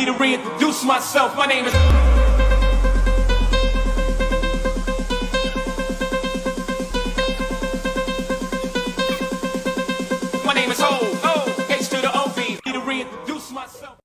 To reintroduce myself, my name is. My name is O, H to the OV. To reintroduce myself.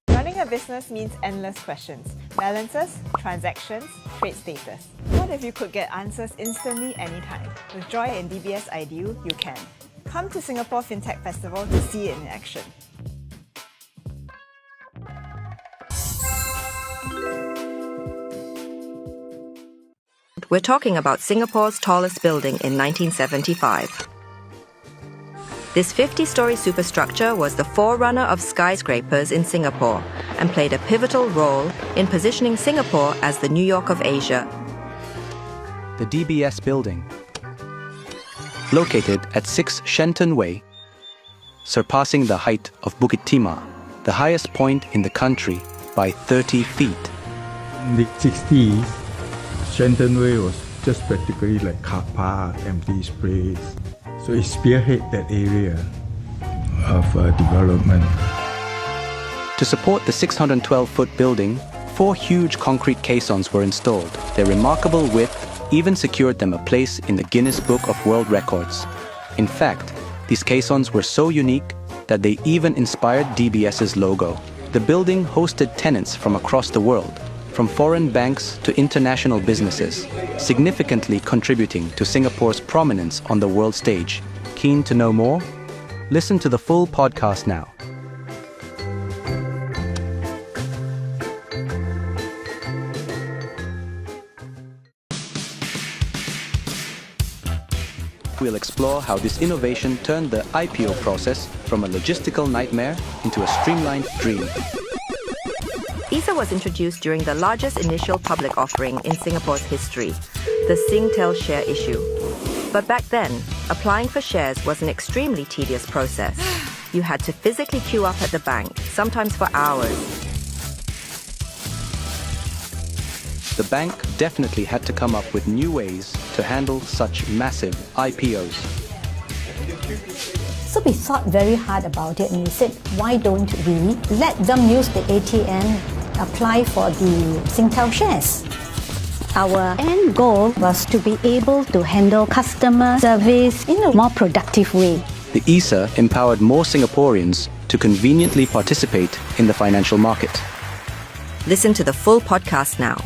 Running a business means endless questions. Balances, transactions, trade status. What if you could get answers instantly anytime? With Joy and DBS Ideal, you can. Come to Singapore Fintech Festival to see it in action. We're talking about Singapore's tallest building in 1975. This 50-story superstructure was the forerunner of skyscrapers in Singapore and played a pivotal role in positioning Singapore as the New York of Asia. The DBS building, located at 6 Shenton Way, surpassing the height of Bukit Timah, the highest point in the country, by 30 feet. In the 60s, Shenton Way was just practically like car park, empty space. So it spearheaded that area of development. To support the 612-foot building, 4 huge concrete caissons were installed. Their remarkable width even secured them a place in the Guinness Book of World Records. In fact, these caissons were so unique that they even inspired DBS's logo. The building hosted tenants from across the world, from foreign banks to international businesses, significantly contributing to Singapore's prominence on the world stage. Keen to know more? Listen to the full podcast now. We'll explore how this innovation turned the IPO process from a logistical nightmare into a streamlined dream. ESA was introduced during the largest initial public offering in Singapore's history, the Singtel share issue. But back then, applying for shares was an extremely tedious process. You had to physically queue up at the bank, sometimes for hours. The bank definitely had to come up with new ways to handle such massive IPOs. So we thought very hard about it and we said, why don't we let them use the ATM, apply for the Singtel shares? Our end goal was to be able to handle customer service in a more productive way. The ESA empowered more Singaporeans to conveniently participate in the financial market. Listen to the full podcast now.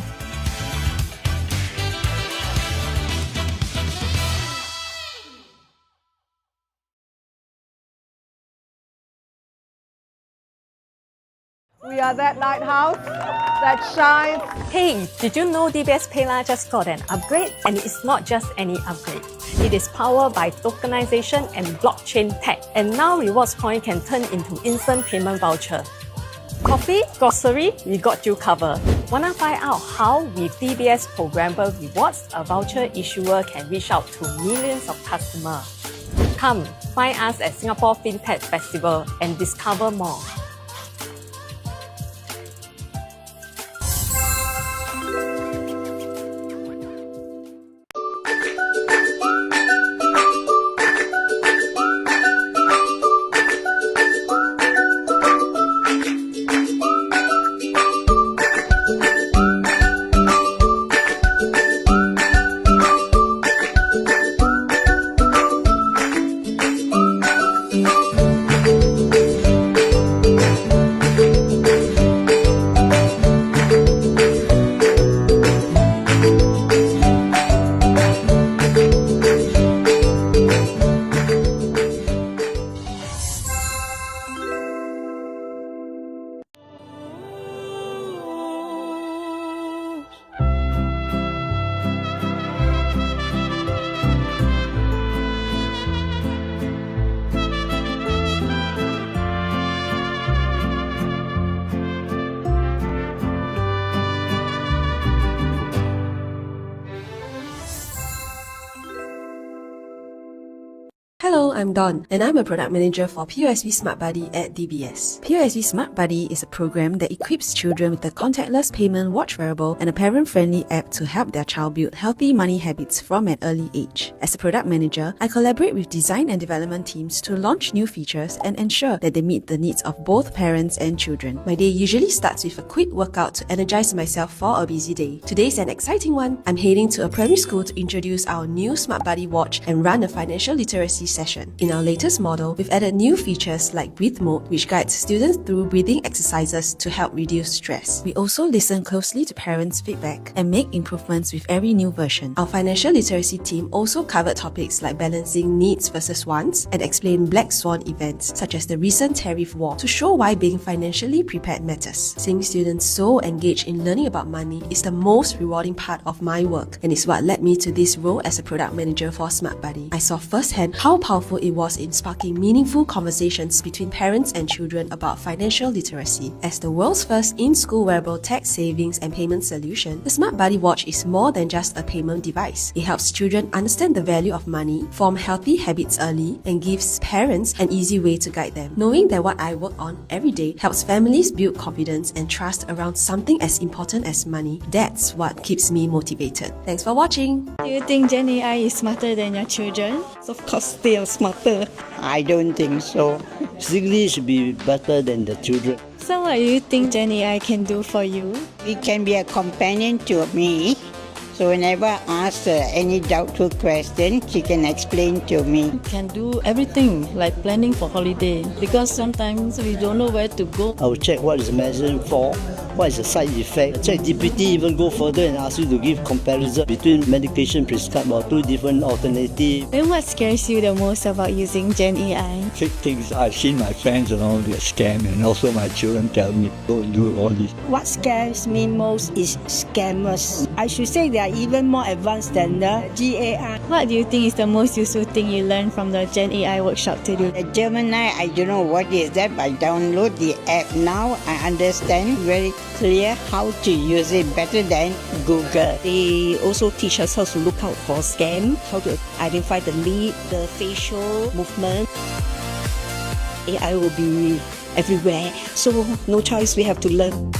We are that lighthouse that shines. Hey, did you know DBS PayLah just got an upgrade? And it's not just any upgrade. It is powered by tokenization and blockchain tech. And now rewards point can turn into instant payment voucher. Coffee, grocery, we got you covered. Wanna find out how with DBS Programmable Rewards, a voucher issuer can reach out to millions of customers? Come, find us at Singapore Fintech Festival and discover more. I'm Dawn, and I'm a product manager for POSB Smart Buddy at DBS. POSB Smart Buddy is a program that equips children with a contactless payment watch wearable and a parent-friendly app to help their child build healthy money habits from an early age. As a product manager, I collaborate with design and development teams to launch new features and ensure that they meet the needs of both parents and children. My day usually starts with a quick workout to energize myself for a busy day. Today's an exciting one. I'm heading to a primary school to introduce our new Smart Buddy watch and run a financial literacy session. In our latest model, we've added new features like Breathe Mode, which guides students through breathing exercises to help reduce stress. We also listen closely to parents' feedback and make improvements with every new version. Our financial literacy team also covered topics like balancing needs versus wants and explained black swan events such as the recent tariff war to show why being financially prepared matters. Seeing students so engaged in learning about money is the most rewarding part of my work and is what led me to this role as a product manager for Smart Buddy. I saw firsthand how powerful it was in sparking meaningful conversations between parents and children about financial literacy. As the world's first in-school wearable tax savings and payment solution, the Smart Buddy watch is more than just a payment device. It helps children understand the value of money, form healthy habits early, and gives parents an easy way to guide them. Knowing that what I work on every day helps families build confidence and trust around something as important as money, that's what keeps me motivated. Thanks for watching! Do you think Gen AI is smarter than your children? Of course, they are smarter. I don't think so. English should be better than the children. So what do you think Gen AI can do for you? It can be a companion to me. So whenever I ask any doubtful question, she can explain to me. Can do everything like planning for holiday because sometimes we don't know where to go. I will check what is the medicine for, what is the side effect. ChatGPT even go further and ask you to give comparison between medication prescribed or two different alternatives. Then what scares you the most about using Gen AI? Fake things. I've seen my friends around get scammed and also my children tell me don't do all this. What scares me most is scammers. I should say they are even more advanced than the GAI. What do you think is the most useful thing you learned from the Gen AI workshop today? The Gemini, I don't know what is that, but I download the app now. I understand very clear how to use it better than Google. They also teach us how to look out for scam, how to identify the lead, the facial movement. AI will be everywhere, so no choice, we have to learn.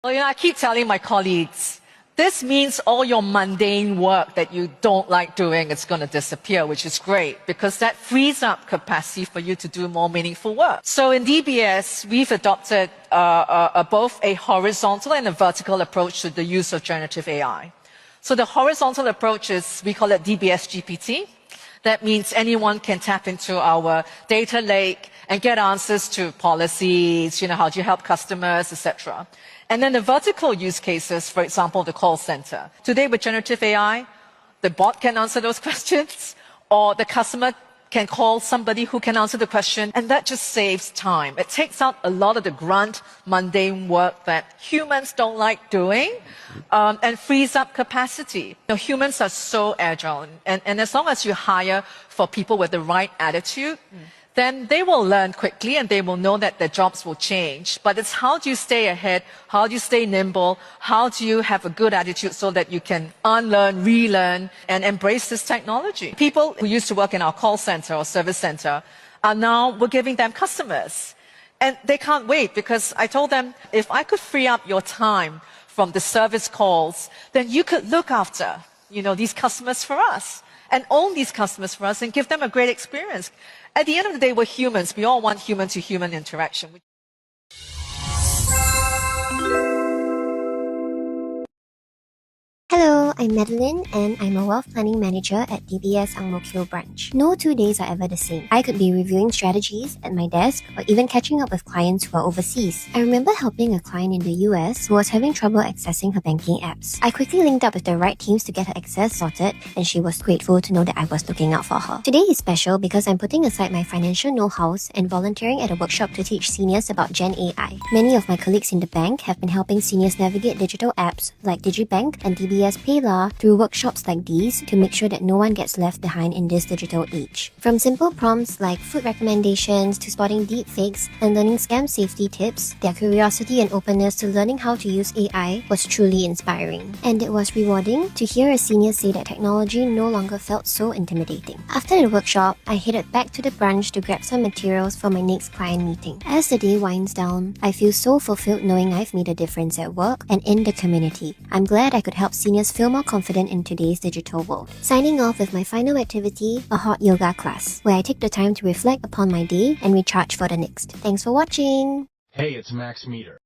Well, I keep telling my colleagues, this means all your mundane work that you don't like doing is going to disappear, which is great because that frees up capacity for you to do more meaningful work. So in DBS, we've adopted both a horizontal and a vertical approach to the use of generative AI. So the horizontal approach is, we call it DBS-GPT. That means anyone can tap into our data lake and get answers to policies, how do you help customers, etc. And then the vertical use cases, for example, the call center. Today with generative AI, the bot can answer those questions, or the customer can call somebody who can answer the question, and that just saves time. It takes out a lot of the grunt, mundane work that humans don't like doing, and frees up capacity. Humans are so agile, and as long as you hire for people with the right attitude, then they will learn quickly and they will know that their jobs will change. But it's how do you stay ahead? How do you stay nimble? How do you have a good attitude so that you can unlearn, relearn, and embrace this technology? People who used to work in our call center or service center are now, we're giving them customers. And they can't wait because I told them, if I could free up your time from the service calls, then you could look after, these customers for us and own these customers for us and give them a great experience. At the end of the day, we're humans. We all want human-to-human interaction. Hello, I'm Madeline and I'm a wealth planning manager at DBS Ang Mo Kio branch. No 2 days are ever the same. I could be reviewing strategies at my desk or even catching up with clients who are overseas. I remember helping a client in the US who was having trouble accessing her banking apps. I quickly linked up with the right teams to get her access sorted and she was grateful to know that I was looking out for her. Today is special because I'm putting aside my financial know-hows and volunteering at a workshop to teach seniors about Gen AI. Many of my colleagues in the bank have been helping seniors navigate digital apps like DigiBank and DBS DBS Payla through workshops like these to make sure that no one gets left behind in this digital age. From simple prompts like food recommendations to spotting deepfakes and learning scam safety tips, their curiosity and openness to learning how to use AI was truly inspiring. And it was rewarding to hear a senior say that technology no longer felt so intimidating. After the workshop, I headed back to the branch to grab some materials for my next client meeting. As the day winds down, I feel so fulfilled knowing I've made a difference at work and in the community. I'm glad I could help seniors feel more confident in today's digital world. Signing off with my final activity, a hot yoga class, where I take the time to reflect upon my day and recharge for the next. Thanks for watching! Hey, it's Max Meter.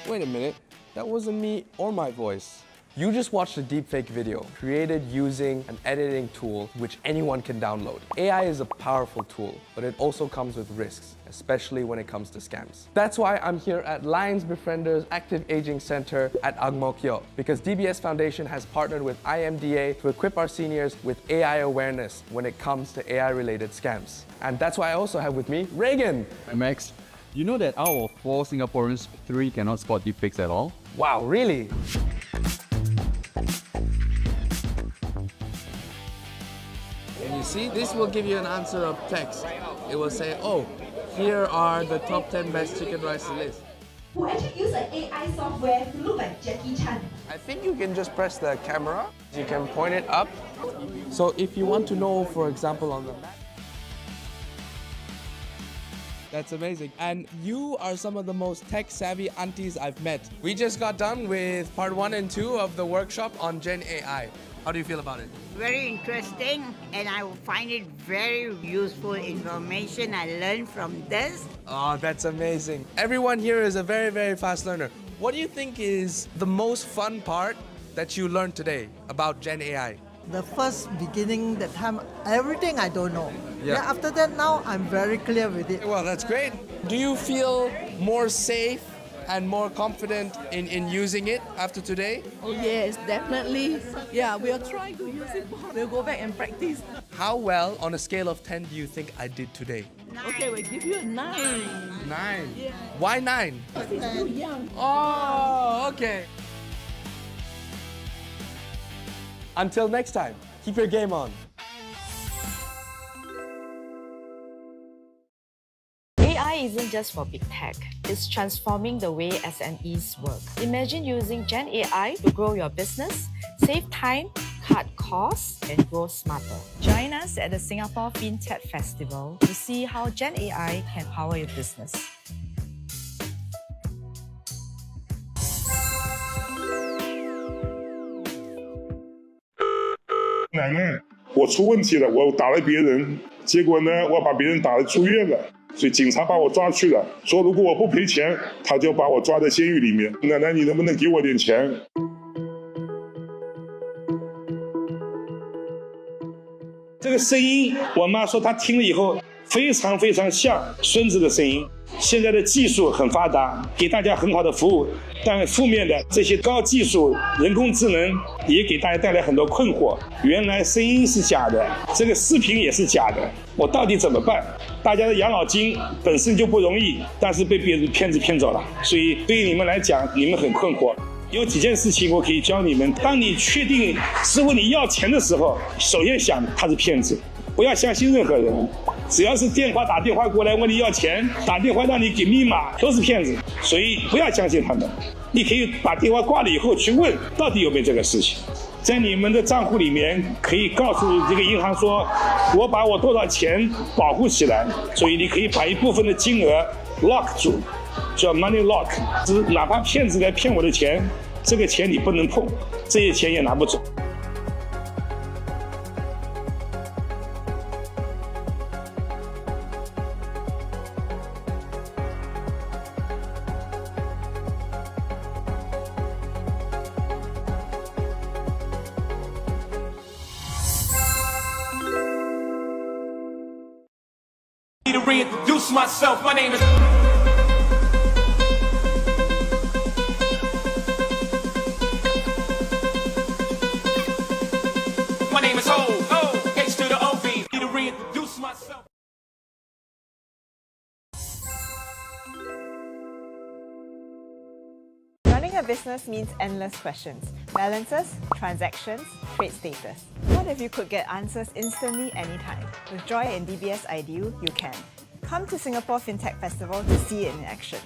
Wait a minute, that wasn't me or my voice. You just watched a deepfake video created using an editing tool which anyone can download. AI is a powerful tool, but it also comes with risks, especially when it comes to scams. That's why I'm here at Lions Befrienders Active Aging Center at Ang Mo Kio, because DBS Foundation has partnered with IMDA to equip our seniors with AI awareness when it comes to AI-related scams. And that's why I also have with me Reagan. Hi Max, you know that out of 4 Singaporeans, 3 cannot spot deepfakes at all? Wow, really? And you see, this will give you an answer of text. It will say, oh, here are the top 10 best chicken rice list. Who actually use an AI software to look like Jackie Chan? I think you can just press the camera. You can point it up. So if you want to know, for example, on the map. That's amazing. And you are some of the most tech-savvy aunties I've met. We just got done with part 1 and 2 of the workshop on Gen AI. How do you feel about it? Very interesting, and I find it very useful information I learned from this. Oh, that's amazing. Everyone here is a very, very fast learner. What do you think is the most fun part that you learned today about Gen AI? The first beginning, that time, everything I don't know. Yeah. Then after that, now I'm very clear with it. Well, that's great. Do you feel more safe and more confident in using it after today? Oh yes, definitely. Yeah, we are trying to use it more. We'll go back and practice. How well, on a scale of 10, do you think I did today? 9. Okay, we'll give you a 9. 9? Yeah. Why 9? Because it's still young. Oh, okay. Until next time, keep your game on. AI isn't just for big tech, it's transforming the way SMEs work. Imagine using Gen AI to grow your business, save time, cut costs, and grow smarter. Join us at the Singapore Fintech Festival to see how Gen AI can power your business. 奶奶，我出问题了，我打了别人，结果呢，我把别人打了住院了，所以警察把我抓去了，说如果我不赔钱，他就把我抓在监狱里面。奶奶，你能不能给我点钱？这个声音，我妈说她听了以后非常非常像孙子的声音。现在的技术很发达，给大家很好的服务，但负面的这些高技术人工智能也给大家带来很多困惑。原来声音是假的，这个视频也是假的，我到底怎么办？大家的养老金本身就不容易，但是被别人骗子骗走了，所以对于你们来讲，你们很困惑。有几件事情我可以教你们，当你确定师傅你要钱的时候，首先想他是骗子，不要相信任何人。只要是打电话过来问你要钱，打电话让你给密码，都是骗子，所以不要相信他们。你可以把电话挂了以后去问，到底有没有这个事情。在你们的账户里面，可以告诉这个银行说，我把我多少钱保护起来，所以你可以把一部分的金额 lock 住，叫 money lock， 哪怕骗子来骗我的钱，这个钱你不能碰，这些钱也拿不走。To reintroduce myself, my name is. My name is H to the OV. To reintroduce myself. Running a a business means endless questions. Balances, transactions, trade status. What if you could get answers instantly anytime? With Joy and DBS IDU, you can. Come to Singapore Fintech Festival to see it in action.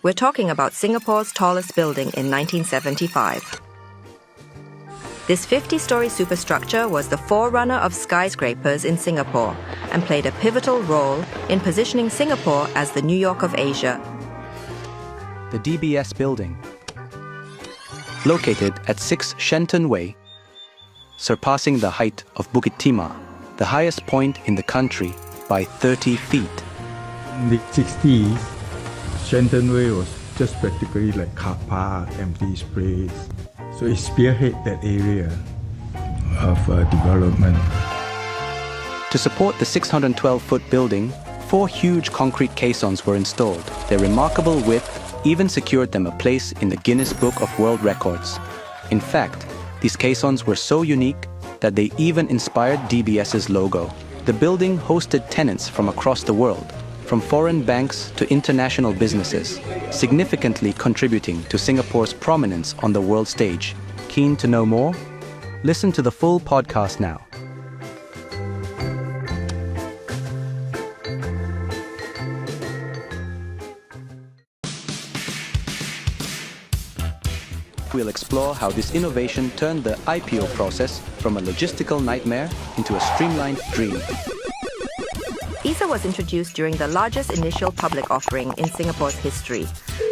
We're talking about Singapore's tallest building in 1975. This 50-story superstructure was the forerunner of skyscrapers in Singapore and played a pivotal role in positioning Singapore as the New York of Asia. The DBS building, located at 6 Shenton Way, surpassing the height of Bukit Timah, the highest point in the country, by 30 feet. In the 60s, Shenton Way was just practically like car park, empty space. So it spearheaded that area of development. To support the 612-foot building, 4 huge concrete caissons were installed. Their remarkable width even secured them a place in the Guinness Book of World Records. In fact, these caissons were so unique that they even inspired DBS's logo. The building hosted tenants from across the world, from foreign banks to international businesses, significantly contributing to Singapore's prominence on the world stage. Keen to know more? Listen to the full podcast now. We'll explore how this innovation turned the IPO process from a logistical nightmare into a streamlined dream. ESA was introduced during the largest initial public offering in Singapore's history,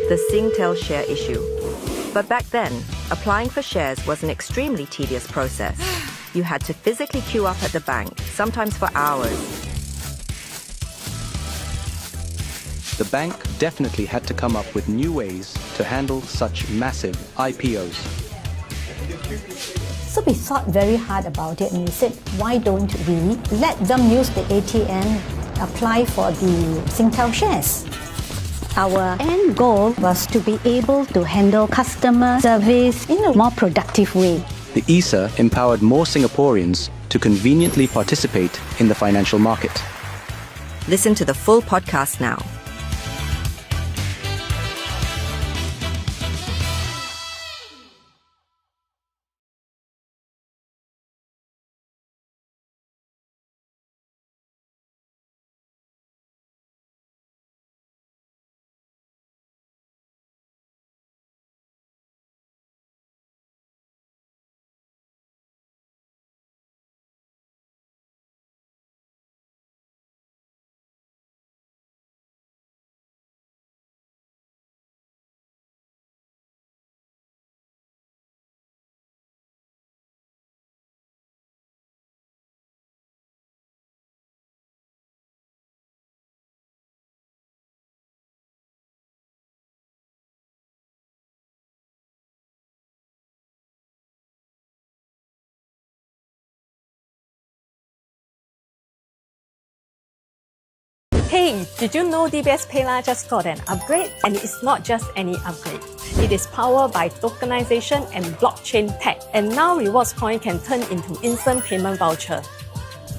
the Singtel share issue. But back then, applying for shares was an extremely tedious process. You had to physically queue up at the bank, sometimes for hours. The bank definitely had to come up with new ways to handle such massive IPOs. So we thought very hard about it and we said, why don't we let them use the ATM, apply for the Singtel shares? Our end goal was to be able to handle customer service in a more productive way. The ESA empowered more Singaporeans to conveniently participate in the financial market. Listen to the full podcast now. Hey, did you know DBS PayLah just got an upgrade? And it's not just any upgrade. It is powered by tokenization and blockchain tech. And now rewards point can turn into instant payment voucher.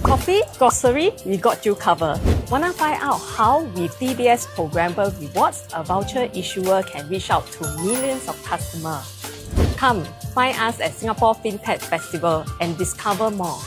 Coffee, grocery, we got you covered. Wanna find out how with DBS Programmable Rewards, a voucher issuer can reach out to millions of customers? Come, find us at Singapore Fintech Festival and discover more.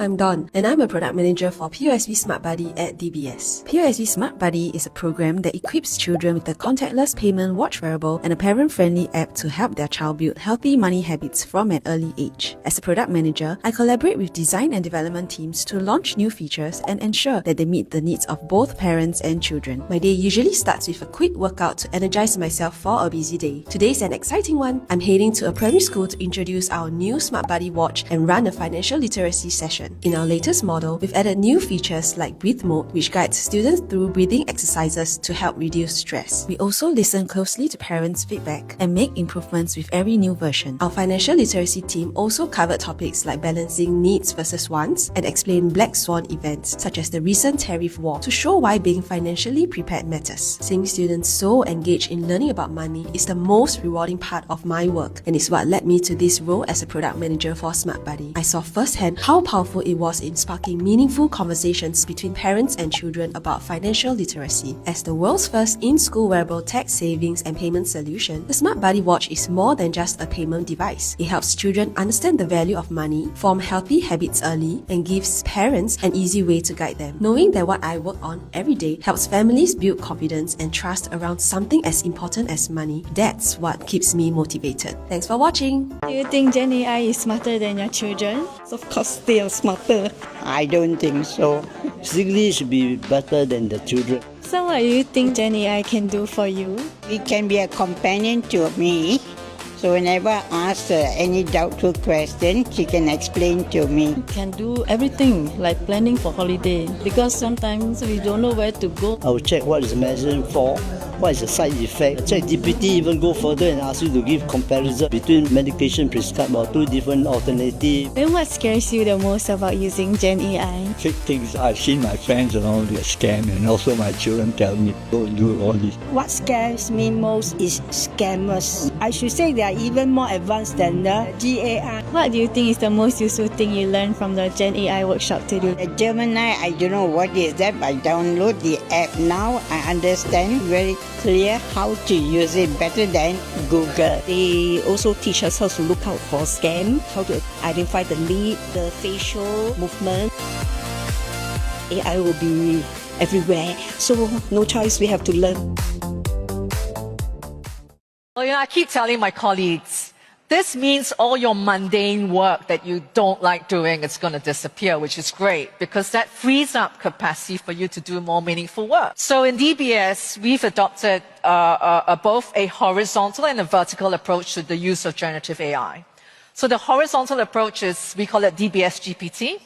I'm Dawn, and I'm a product manager for POSB Smart Buddy at DBS. POSB Smart Buddy is a program that equips children with a contactless payment watch wearable and a parent-friendly app to help their child build healthy money habits from an early age. As a product manager, I collaborate with design and development teams to launch new features and ensure that they meet the needs of both parents and children. My day usually starts with a quick workout to energize myself for a busy day. Today's an exciting one. I'm heading to a primary school to introduce our new Smart Buddy watch and run a financial literacy session. In our latest model, we've added new features like Breathe Mode, which guides students through breathing exercises to help reduce stress. We also listen closely to parents' feedback and make improvements with every new version. Our financial literacy team also covered topics like balancing needs versus wants and explained black swan events such as the recent tariff war to show why being financially prepared matters. Seeing students so engaged in learning about money is the most rewarding part of my work and is what led me to this role as a product manager for Smart Buddy. I saw firsthand how powerful it was in sparking meaningful conversations between parents and children about financial literacy. As the world's first in-school wearable tax savings and payment solution, the Smart Buddy watch is more than just a payment device. It helps children understand the value of money, form healthy habits early, and gives parents an easy way to guide them. Knowing that what I work on every day helps families build confidence and trust around something as important as money, that's what keeps me motivated. Thanks for watching. Do you think Gen AI is smarter than your children? Of course, they are smarter. I don't think so. English should be better than the children. So what do you think Gen AI can do for you? It can be a companion to me. So whenever I ask her any doubtful question, she can explain to me. Can do everything like planning for holiday because sometimes we don't know where to go. I will check what is the medicine for, what is the side effect. ChatGPT even go further and ask you to give comparison between medication prescribed or two different alternatives. Then what scares you the most about using Gen AI? Fake things I've seen my friends around get scammed and also my children tell me don't do all this. What scares me most is scammers. I should say they are even more advanced than the GAI. What do you think is the most useful thing you learned from the Gen AI workshop today? The Gemini, I don't know what is that, but I download the app now. I understand very clear how to use it better than Google. They also teach us how to look out for scam, how to identify the lead, the facial movement. AI will be everywhere, so no choice, we have to learn. Well, I keep telling my colleagues, this means all your mundane work that you don't like doing is going to disappear, which is great because that frees up capacity for you to do more meaningful work. So in DBS, we've adopted both a horizontal and a vertical approach to the use of generative AI. So the horizontal approach is, we call it DBS-GPT.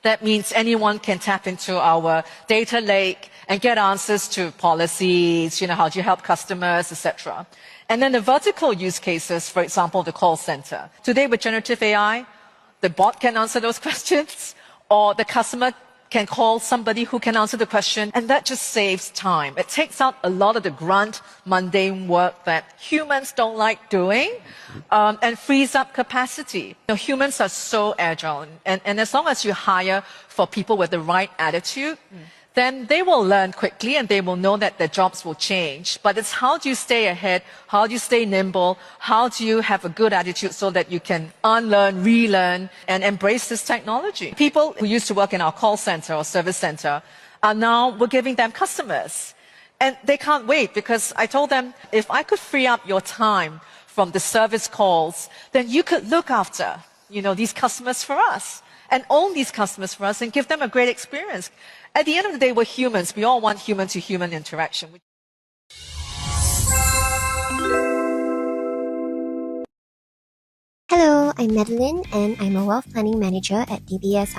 That means anyone can tap into our data lake and get answers to policies, how do you help customers, etc. And then the vertical use cases, for example, the call center. Today with generative AI, the bot can answer those questions, or the customer can call somebody who can answer the question, and that just saves time. It takes out a lot of the grunt, mundane work that humans don't like doing, and frees up capacity. Humans are so agile, and as long as you hire for people with the right attitude, then they will learn quickly and they will know that their jobs will change. But it's how do you stay ahead? How do you stay nimble? How do you have a good attitude so that you can unlearn, relearn, and embrace this technology? People who used to work in our call center or service center are now, we're giving them customers. And they can't wait because I told them, if I could free up your time from the service calls, then you could look after, these customers for us and own these customers for us and give them a great experience. At the end of the day, we're humans. We all want human-to-human interaction. Hello, I'm Madeline and I'm a wealth planning manager at DBS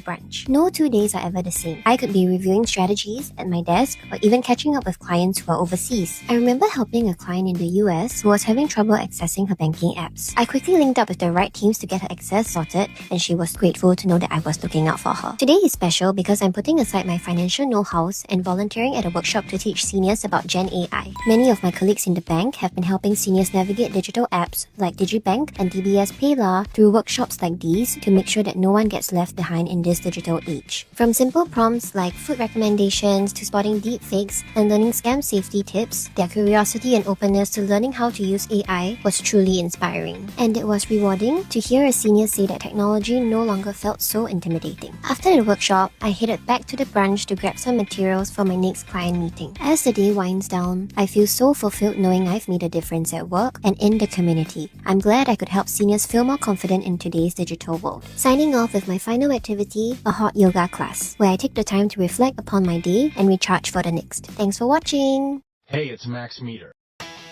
branch. No 2 days are ever the same. I could be reviewing strategies at my desk or even catching up with clients who are overseas. I remember helping a client in the US who was having trouble accessing her banking apps. I quickly linked up with the right teams to get her access sorted and she was grateful to know that I was looking out for her. Today is special because I'm putting aside my financial know-hows and volunteering at a workshop to teach seniors about Gen AI. Many of my colleagues in the bank have been helping seniors navigate digital apps like DigiBank and DBS DBS Payla through workshops like these to make sure that no one gets left behind in this digital age. From simple prompts like food recommendations to spotting deepfakes and learning scam safety tips, their curiosity and openness to learning how to use AI was truly inspiring. And it was rewarding to hear a senior say that technology no longer felt so intimidating. After the workshop, I headed back to the branch to grab some materials for my next client meeting. As the day winds down, I feel so fulfilled knowing I've made a difference at work and in the community. I'm glad I could help seniors feel more confident in today's digital world. Signing off with my final activity, a hot yoga class, where I take the time to reflect upon my day and recharge for the next. Thanks for watching! Hey, it's Max Meter.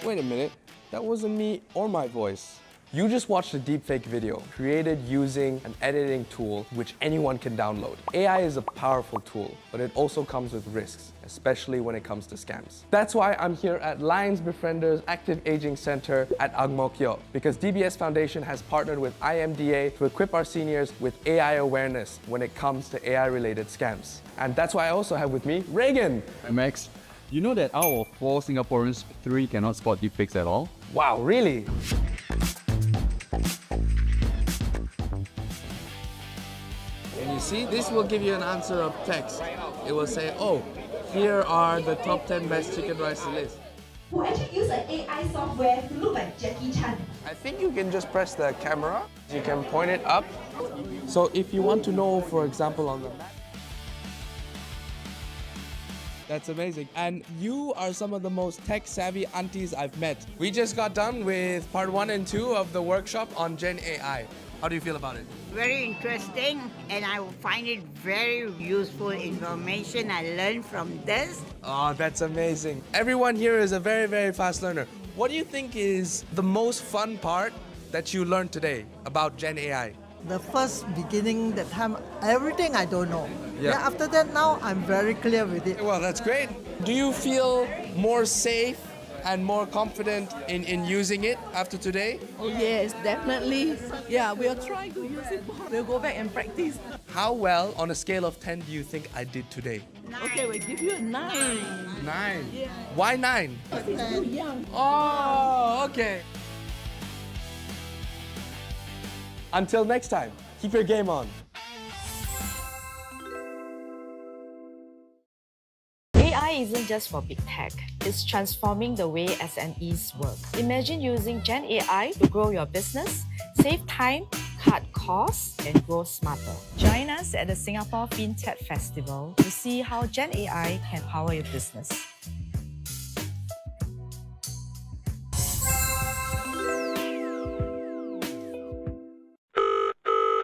Wait a minute, that wasn't me or my voice. You just watched a deepfake video created using an editing tool which anyone can download. AI is a powerful tool, but it also comes with risks, especially when it comes to scams. That's why I'm here at Lions Befrienders Active Aging Center at Ang Mo Kio, because DBS Foundation has partnered with IMDA to equip our seniors with AI awareness when it comes to AI-related scams. And that's why I also have with me Reagan. Hi Max. You know that out of 4 Singaporeans, 3 cannot spot deepfakes at all? Wow, really? And you see, this will give you an answer of text. It will say, oh, here are the top 10 best chicken rice list. Who actually use an AI software to look like Jackie Chan? I think you can just press the camera. You can point it up. So if you want to know, for example, on the map. That's amazing. And you are some of the most tech-savvy aunties I've met. We just got done with part 1 and 2 of the workshop on Gen AI. How do you feel about it? Very interesting, and I find it very useful information I learned from this. Oh, that's amazing. Everyone here is a very, very fast learner. What do you think is the most fun part that you learned today about Gen AI? The first beginning, that time, everything I don't know. Yeah. After that, now I'm very clear with it. Well, that's great. Do you feel more safe and more confident in using it after today? Oh yes, definitely. Yeah, we'll try to use it more. We'll go back and practice. How well, on a scale of 10, do you think I did today? 9. Okay, we'll give you a 9. 9? Yeah. Why 9? Because it's too young. Oh, okay. Until next time, keep your game on. AI isn't just for big tech. It's transforming the way SMEs work. Imagine using Gen AI to grow your business, save time, cut costs, and grow smarter. Join us at the Singapore Fintech Festival to see how Gen AI can power your business.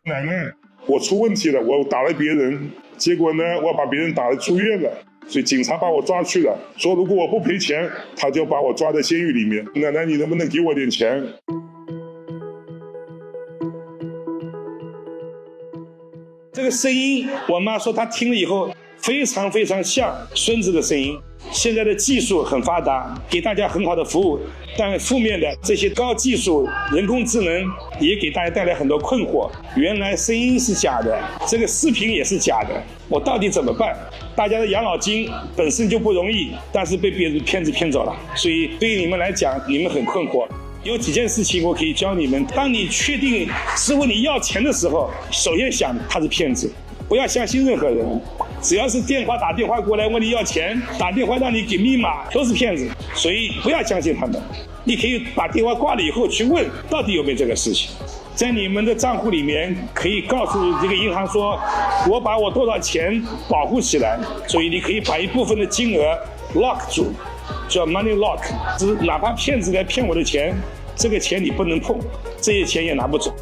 奶奶，我出问题了，我打了别人，结果呢，我把别人打了住院了，所以警察把我抓去了，说如果我不赔钱，他就把我抓在监狱里面。奶奶，你能不能给我点钱？这个声音，我妈说她听了以后非常非常像孙子的声音。现在的技术很发达，给大家很好的服务，但负面的这些高技术人工智能也给大家带来很多困惑。原来声音是假的，这个视频也是假的，我到底怎么办？大家的养老金本身就不容易，但是被别人骗子骗走了，所以对于你们来讲，你们很困惑。有几件事情我可以教你们，当你确定是问你要钱的时候，首先想他是骗子，不要相信任何人。只要是打电话过来问你要钱，打电话让你给密码，都是骗子，所以不要相信他们。你可以把电话挂了以后去问到底有没有这个事情，在你们的账户里面可以告诉这个银行说，我把我多少钱保护起来，所以你可以把一部分的金额 lock 住，叫 money lock， 哪怕骗子来骗我的钱，这个钱你不能碰，这些钱也拿不走。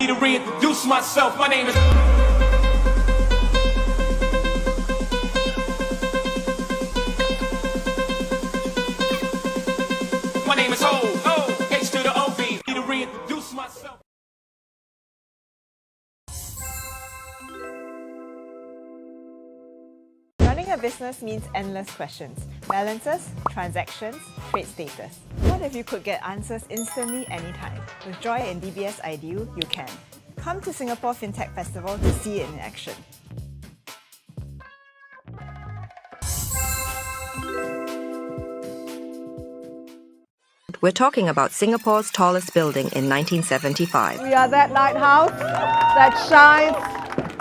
To reintroduce myself, my name is. My name is H to the OV. To reintroduce myself. Running a business means endless questions. Balances, transactions, trade status. What if you could get answers instantly anytime? With Joy and DBS IDU, you can. Come to Singapore Fintech Festival to see it in action. We're talking about Singapore's tallest building in 1975. We are that lighthouse that shines.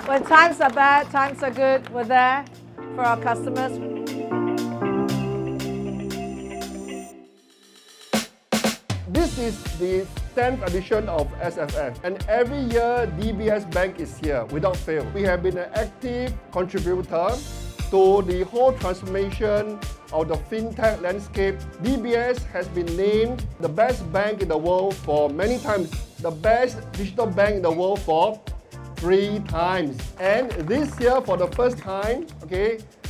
When times are bad, times are good, we're there for our customers. This is the 10th edition of SFF, and every year DBS Bank is here without fail. We have been an active contributor to the whole transformation of the fintech landscape. DBS has been named the best bank in the world for many times, the best digital bank in the world for 3 times. And this year, for the first time,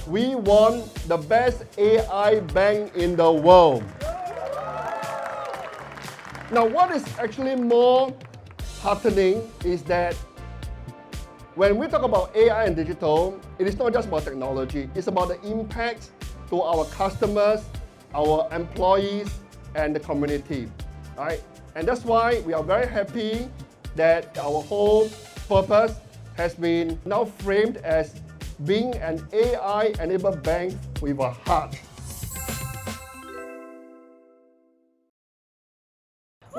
we won the best AI bank in the world. Now, what is actually more heartening is that when we talk about AI and digital, it is not just about technology, it's about the impact to our customers, our employees, and the community, right? And that's why we are very happy that our whole purpose has been now framed as being an AI-enabled bank with a heart.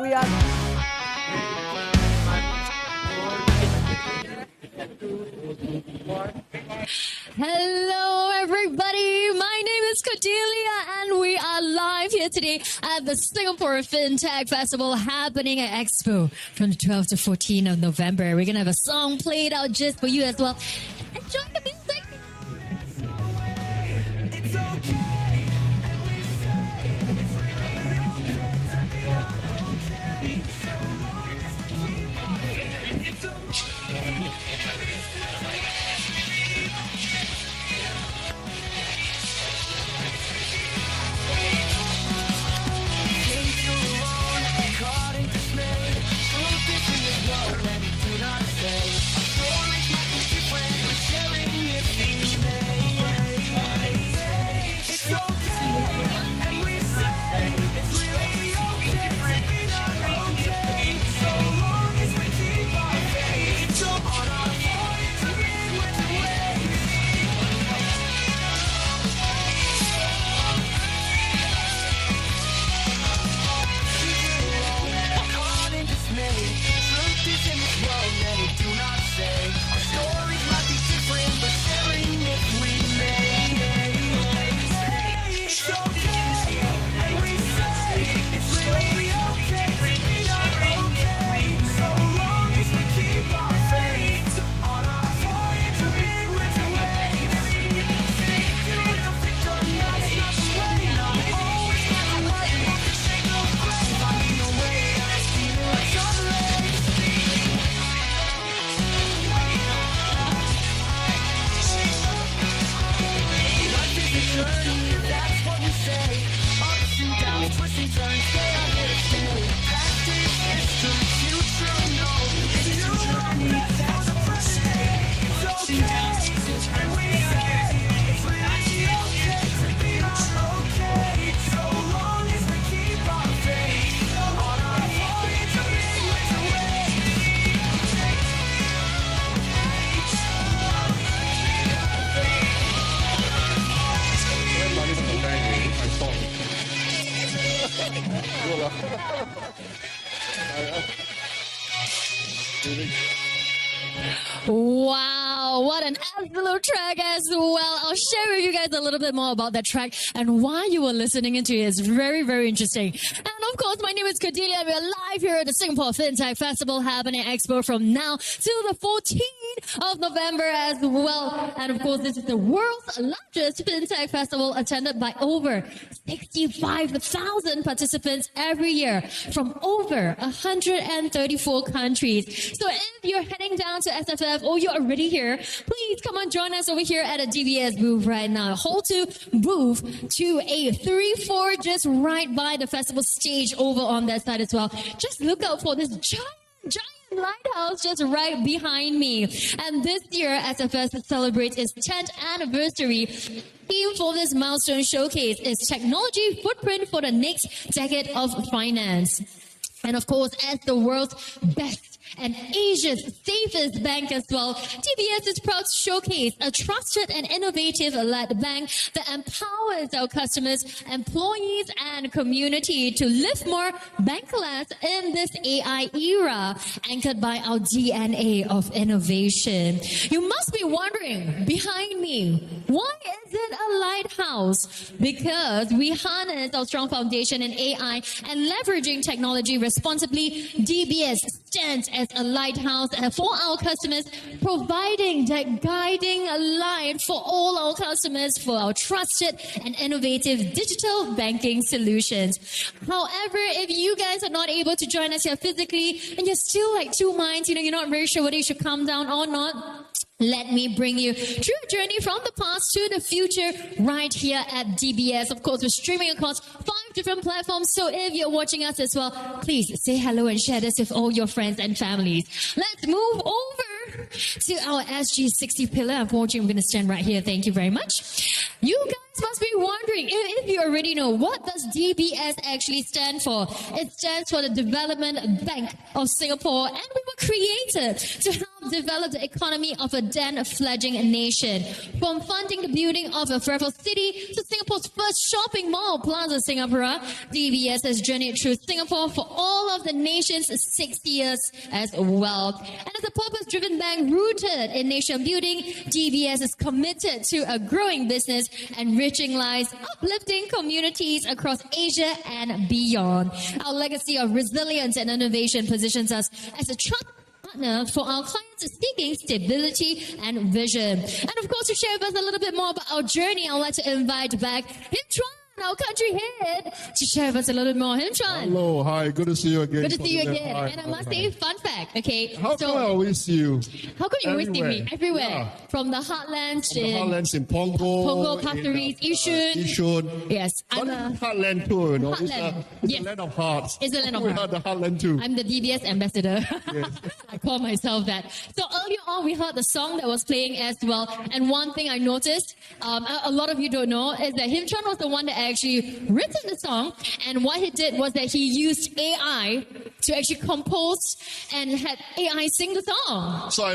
We are... Hello everybody, my name is Cordelia and we are live here today at the Singapore Fintech Festival happening at Expo from the 12th to 14th of November. We're going to have a song played out just for you as well. Enjoy the music! Wow, what an absolute track as well. I'll share with you guys a little bit more about that track and why you were listening into it. It's very, very interesting. And of course, my name is Cordelia. We're live here at the Singapore Fintech Festival happening at Expo from now till the 14th of November as well. And of course, this is the world's largest fintech festival attended by over 65,000 participants every year from over 134 countries. So if you're heading down to SFF or you're already here, please come on, join us over here at a DBS booth right now. Hold to booth 2834, just right by the festival stage over on that side as well. Just look out for this giant lighthouse just right behind me. And this year, SFS celebrates its 10th anniversary. Theme for this milestone showcase is technology footprint for the next decade of finance. And of course, as the world's best and Asia's safest bank as well, DBS is proud to showcase a trusted and innovative-led bank that empowers our customers, employees, and community to live more bankless in this AI era, anchored by our DNA of innovation. You must be wondering, behind me, why is it a lighthouse? Because we harness our strong foundation in AI and leveraging technology responsibly. DBS stands as a lighthouse for our customers, providing that guiding light for all our customers for our trusted and innovative digital banking solutions. However, if you guys are not able to join us here physically and you're still like two minds, you're not very sure whether you should come down or not, let me bring you through a journey from the past to the future right here at DBS. Of course, we're streaming across 5 different platforms. So if you're watching us as well, please say hello and share this with all your friends and families. Let's move over to our SG60 pillar. Unfortunately, I'm going to stand right here. Thank you very much. You guys must be wondering, if you already know, what does DBS actually stand for? It stands for the Development Bank of Singapore, and we were created to help develop the economy of a then fledgling nation. From funding the building of a forever city to Singapore's first shopping mall, Plaza Singapura, DBS has journeyed through Singapore for all of the nation's 60 years as well. And as a purpose-driven bank rooted in nation building, DBS is committed to a growing business, enriching lives, uplifting communities across Asia and beyond. Our legacy of resilience and innovation positions us as a trusted partner for our clients seeking stability and vision. And of course, to share with us a little bit more about our journey, I'd like to invite back Him, our country head, to share with us a little bit more. Him. Hello, hi, good to see you again. Good to see you again. Hi, and I must say, fun fact, okay? How can I always see you? How can you always see me? Everywhere. Everywhere. Yeah. From the heartlands From the heartlands in Punggol, Pasir Ris, Yishun. Yishun. Yes. I'm a heartland too, It's Heartland. a land of hearts. It's a land of We hearts. are the heartland too. I'm the DBS ambassador. I call myself that. So earlier on, we heard the song that was playing as well. And one thing I noticed, a lot of you don't know, is that Him Chuan was the one that actually written the song. And what he did was that he used AI to actually compose and had AI sing the song. So I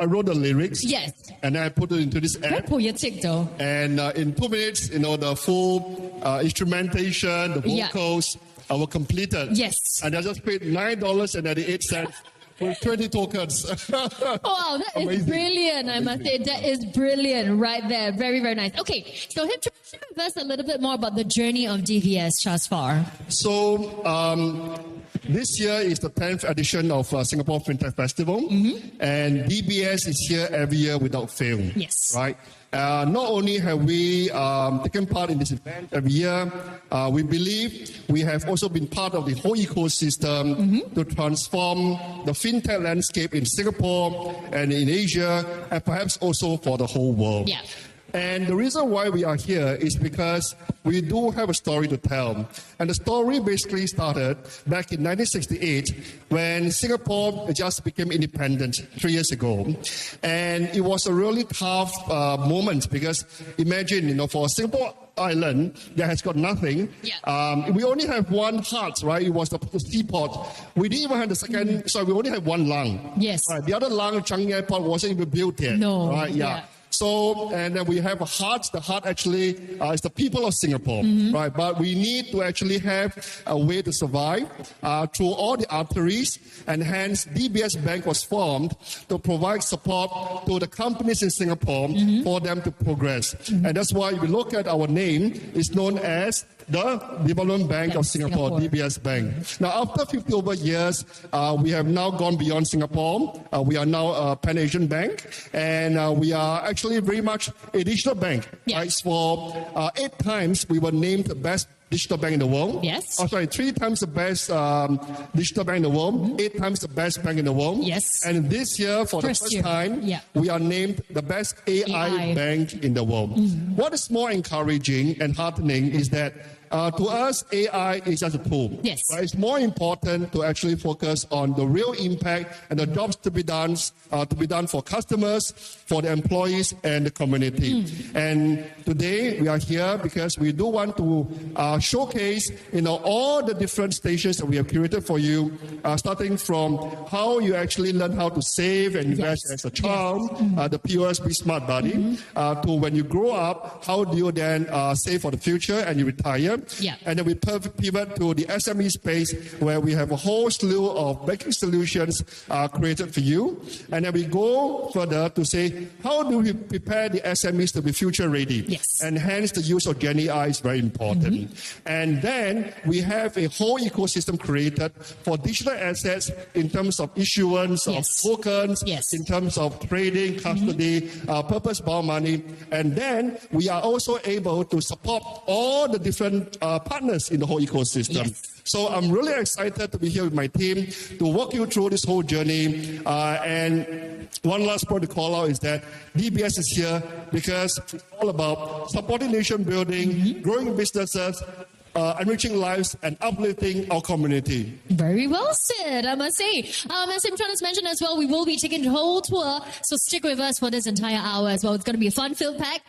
wrote the lyrics. Yes. And then I put it into this app. Though. And in 2 minutes, the full instrumentation, the vocals were completed. Yes. And I just paid $9.98 for 20 tokens. Wow, that is Amazing. brilliant, I must say. That is brilliant right there. Very, very nice. Okay, so Him, share with us a little bit more about the journey of DBS thus far. So, this year is the 10th edition of Singapore Fintech Festival. And DBS is here every year without fail. Yes. Right? Not only have we taken part in this event every year, we believe we have also been part of the whole ecosystem to transform the fintech landscape in Singapore and in Asia, and perhaps also for the whole world. Yeah. And the reason why we are here is because we do have a story to tell. And the story basically started back in 1968 when Singapore just became independent 3 years ago. And it was a really tough moment because imagine, for Singapore Island that has got nothing, we only have one heart, right? It was the seaport. We didn't even have the second, sorry, we only had one lung. Yes. Right? The other lung, Changi Airport, wasn't even built yet. No. Right? Yeah. So, and then we have a heart. The heart actually is the people of Singapore, right? But we need to actually have a way to survive through all the arteries, and hence DBS Bank was formed to provide support to the companies in Singapore for them to progress. And that's why if you look at our name, it's known as the Development Bank of Singapore, DBS Bank. Now, after 50 over years, we have now gone beyond Singapore. We are now a Pan-Asian bank, and we are actually very much a digital bank. Right? For 8 times, we were named the best digital bank in the world. Yes. 3 times the best digital bank in the world, 8 times the best bank in the world. Yes. And this year, for the first time, we are named the best AI bank in the world. What is more encouraging and heartening is that to us, AI is just a tool. Yes. But it's more important to actually focus on the real impact and the jobs to be done for customers, for the employees, and the community. And today we are here because we do want to showcase, all the different stations that we have curated for you, starting from how you actually learn how to save and invest as a child, the POSB Smart Buddy, to when you grow up, how do you then save for the future and you retire. Yeah. And then we pivot to the SME space where we have a whole slew of banking solutions created for you. And then we go further to say, how do we prepare the SMEs to be future ready? Yes. And hence the use of GenAI is very important. And then we have a whole ecosystem created for digital assets in terms of issuance of tokens, in terms of trading, custody, purpose-bound money. And then we are also able to support all the different partners in the whole ecosystem. So I'm really excited to be here with my team to walk you through this whole journey. And one last point to call out is that DBS is here because it's all about supporting nation building, growing businesses, enriching lives, and uplifting our community. Very well said, I must say. As Imran has mentioned as well, we will be taking the whole tour, so stick with us for this entire hour as well. It's going to be a fun-filled pack.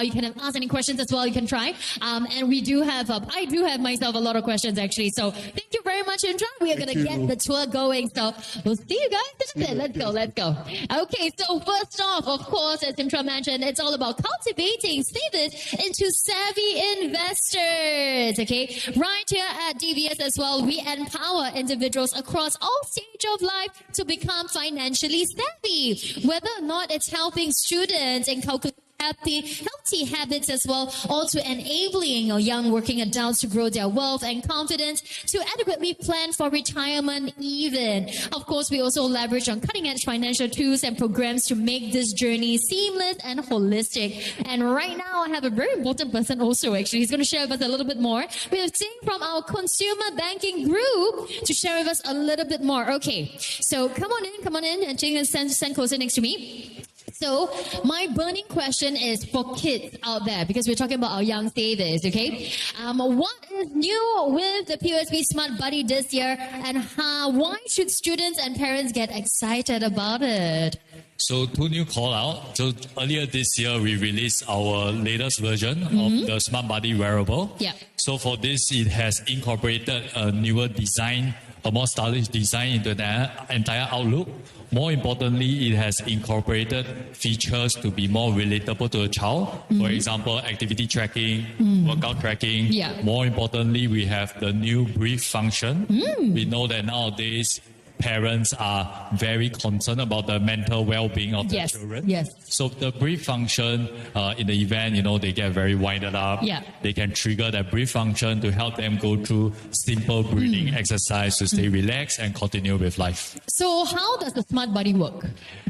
You can ask any questions as well, you can try. And we do have, I do have myself a lot of questions actually, so thank you very much, Imran. We are going to get the tour going, so we'll see you guys in a bit. Let's go. Okay, so first off, of course, as Imran mentioned, it's all about cultivating savers into savvy investors, okay? Right here at DBS as well, we empower individuals across all stages of life to become financially savvy. Whether or not it's helping students inculcate healthy habits as well, or to enabling young working adults to grow their wealth and confidence to adequately plan for retirement even. Of course, we also leverage on cutting-edge financial tools and programs to make this journey seamless and holistic. And right now, I have a very important person also actually. He's going to share with us a little bit more. We have Ting from our consumer banking group to share with us a little bit more. Okay, so come on in, and Ting is stand closer next to me. So my burning question is for kids out there, because we're talking about our young savers, okay? What is new with the POSB Smart Buddy this year, and why should students and parents get excited about it? So two new call out. So earlier this year, we released our latest version of the Smart Buddy wearable. Yeah. So for this, it has incorporated a newer design, a more stylish design into the entire outlook. More importantly, it has incorporated features to be more relatable to a child. For example, activity tracking, workout tracking. Yeah. More importantly, we have the new brief function. We know that nowadays, parents are very concerned about the mental well-being of their children. Yes. So the brief function in the event, they get very winded up. Yeah. They can trigger that brief function to help them go through simple breathing exercise to stay relaxed and continue with life. So how does the Smart Buddy work?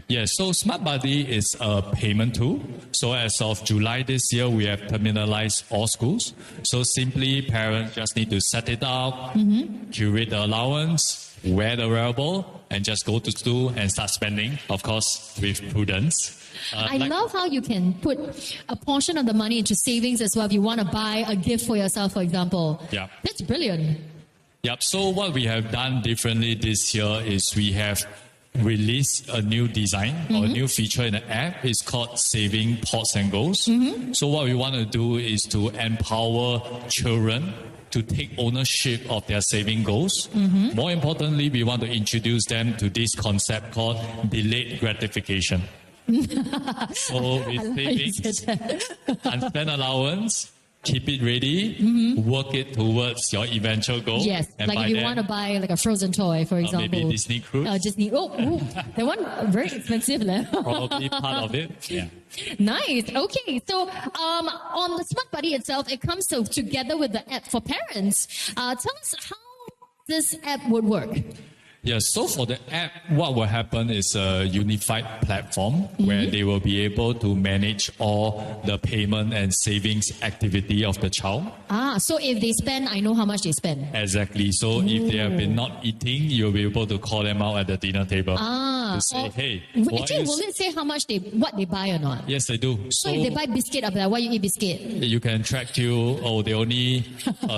Yes, so Smart Buddy is a payment tool. So as of July this year, we have terminalized all schools. So simply, parents just need to set it up, curate the allowance, wear the wearable, and just go to school and start spending, of course, with prudence. I love how you can put a portion of the money into savings as well if you want to buy a gift for yourself, for example. Yeah. That's brilliant. Yep, so what we have done differently this year is we have released a new design or a new feature in the app. It's called Saving Pots and Goals. So what we want to do is to empower children to take ownership of their saving goals. More importantly, we want to introduce them to this concept called delayed gratification. So with savings, unspent allowance, keep it ready, work it towards your eventual goal. Yes, and like if you want to buy like a frozen toy, for example. Maybe Disney Cruise. Disney. Oh, that one very expensive. Probably part of it. Yeah. Nice. Okay, so on the Smart Buddy itself, it comes together with the app for parents. Tell us how this app would work. Yes, so for the app, what will happen is a unified platform where they will be able to manage all the payment and savings activity of the child. So if they spend, I know how much they spend. Exactly. So if they have been not eating, you'll be able to call them out at the dinner table. to say, hey, Actually, will it say how much what they buy or not? Yes, they do. So if they buy biscuit up there, why you eat biscuit? You can track to, they only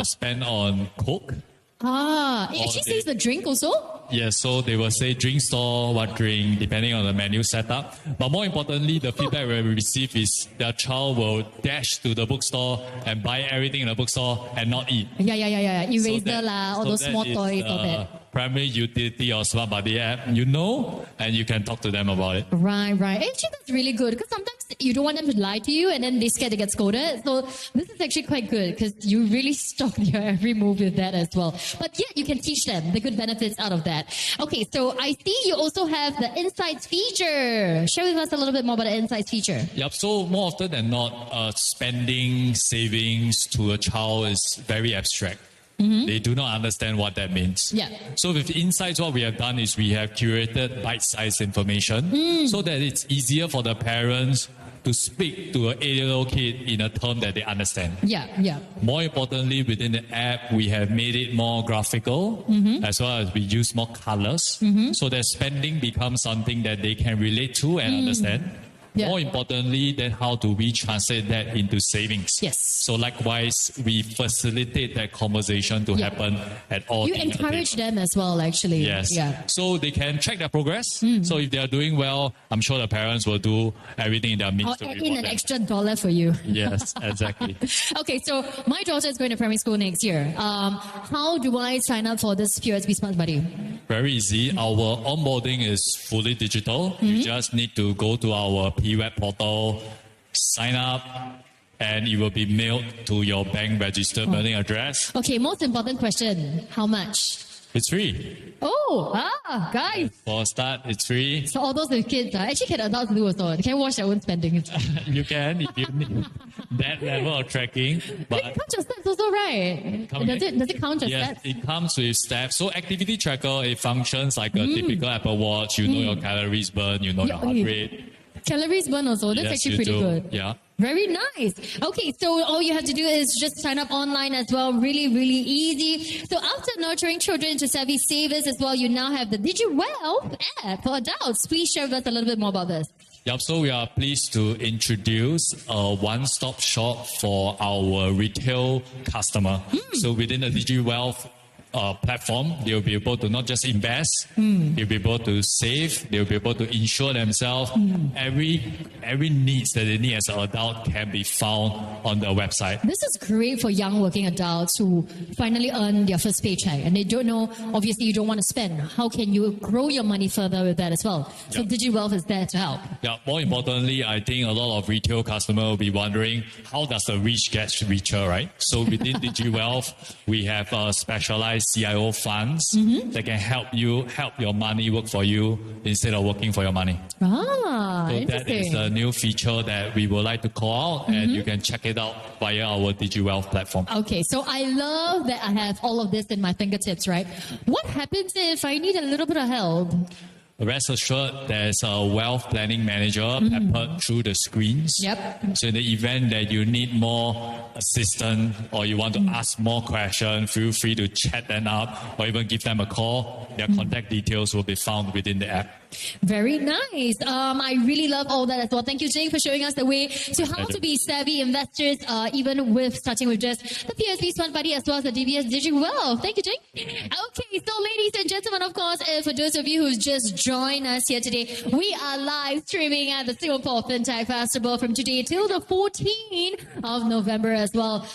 spend on Coke. It actually says the drink also? Yes, so they will say drink store, what drink, depending on the menu setup. But more importantly, the feedback we receive is their child will dash to the bookstore and buy everything in the bookstore and not eat. Yeah. Eraser all those small toys, all that. Primary utility or Smart Buddy app, and you can talk to them about it. Right. Actually, that's really good because sometimes you don't want them to lie to you and then they scared to get scolded. So this is actually quite good because you really stop your every move with that as well. But yet you can teach them the good benefits out of that. Okay, so I see you also have the Insights feature. Share with us a little bit more about the Insights feature. Yep, so more often than not, spending savings to a child is very abstract. They do not understand what that means. Yeah. So with Insights, what we have done is we have curated bite-sized information so that it's easier for the parents to speak to an 8-year-old kid in a term that they understand. Yeah. More importantly, within the app, we have made it more graphical, as well as we use more colors, so that spending becomes something that they can relate to and understand. Yeah. More importantly, then how do we translate that into savings? Yes. So likewise, we facilitate that conversation to happen at all. You encourage them as well, actually. Yes. Yeah. So they can track their progress. So if they are doing well, I'm sure the parents will do everything in their means to Or add reward in an them. extra $1 for you. Yes, exactly. Okay, so my daughter is going to primary school next year. How do I sign up for this POSB Smart Buddy? Very easy. Our onboarding is fully digital. You just need to go to our P-Web portal, sign up, and it will be mailed to your bank registered mailing address. Okay, most important question. How much? It's free. Guys. For a start, it's free. So all those with kids, actually can adults do also. They can watch their own spending. You can if you need that level of tracking. But it counts your steps also, right? Does it count your steps? Yes, it comes with steps. So activity tracker, it functions like a typical Apple Watch. You know your calories burned, you know your heart rate. Calories burn also. That's actually pretty good. Yeah. Very nice. Okay, so all you have to do is just sign up online as well. Really, really easy. So after nurturing children into savvy savers as well, you now have the DigiWealth app for adults. Please share with us a little bit more about this. Yep, so we are pleased to introduce a one-stop shop for our retail customer. So within the DigiWealth platform, they'll be able to not just invest, they'll be able to save, they'll be able to insure themselves. Every needs that they need as an adult can be found on the website. This is great for young working adults who finally earn their first paycheck and they don't know, obviously you don't want to spend. How can you grow your money further with that as well? So DigiWealth is there to help. Yeah, more importantly, I think a lot of retail customers will be wondering, how does the rich get richer, right? So within DigiWealth, we have specialized CIO funds that can help your money work for you instead of working for your money. So that is a new feature that we would like to call out, and you can check it out via our DigiWealth platform. Okay, so I love that I have all of this in my fingertips, right? What happens if I need a little bit of help? Rest assured, there's a wealth planning manager peppered through the screens. Yep. So in the event that you need more assistance or you want to ask more questions, feel free to chat them up or even give them a call. Their contact details will be found within the app. Very nice. I really love all that as well. Thank you, Jane, for showing us the way to how to be savvy investors, even with starting with just the POSB Smart Buddy as well as the DBS DigiWealth. Thank you, Jane. Okay, so ladies and gentlemen, of course, for those of you who've just joined us here today, we are live streaming at the Singapore Fintech Festival from today till the 14th of November as well.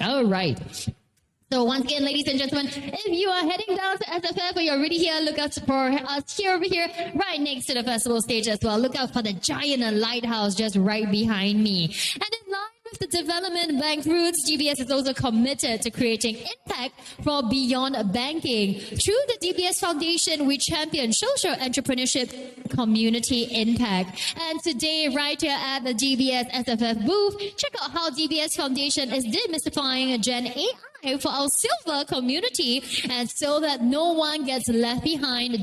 All right. So once again, ladies and gentlemen, if you are heading down to SFF or you're already here, look out for us over here, right next to the festival stage as well. Look out for the giant lighthouse just right behind me. And in line with the development bank roots, DBS is also committed to creating impact for beyond banking. Through the DBS Foundation, we champion social entrepreneurship community impact. And today, right here at the DBS SFF booth, check out how DBS Foundation is demystifying Gen AI for our silver community, and so that no one gets left behind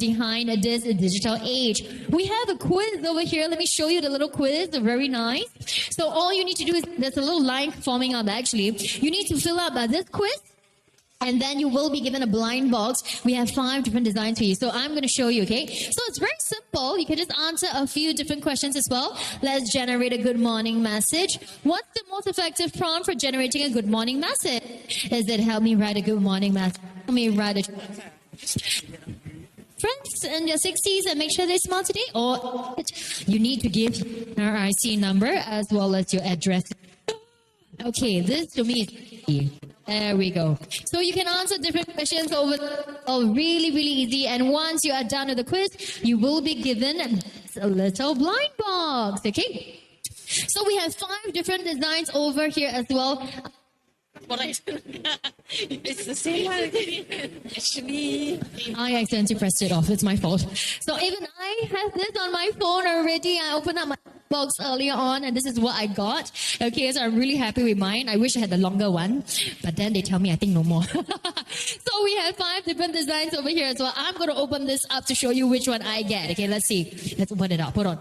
this digital age. We have a quiz over here. Let me show you the little quiz. Very nice. So all you need to do is, there's a little line forming up actually. You need to fill up this quiz, and then you will be given a blind box. We have 5 different designs for you. So I'm going to show you, okay? So it's very simple. You can just answer a few different questions as well. Let's generate a good morning message. What's the most effective prompt for generating a good morning message? Is it help me write a good morning message? Help me write a... Friends in your 60s and make sure they smile today? Or you need to give your IC number as well as your address. Okay, this to me is... There we go. So you can answer different questions over really, really easy. And once you are done with the quiz, you will be given a little blind box. Okay? So we have 5 different designs over here as well. It's the same one. Actually, I accidentally pressed it off. It's my fault. So even I have this on my phone already. I opened up my box earlier on, and this is what I got. Okay, so I'm really happy with mine. I wish I had the longer one, but then they tell me I think no more. So we have 5 different designs over here as well. I'm going to open this up to show you which one I get. Okay, let's see. Let's open it up. Hold on.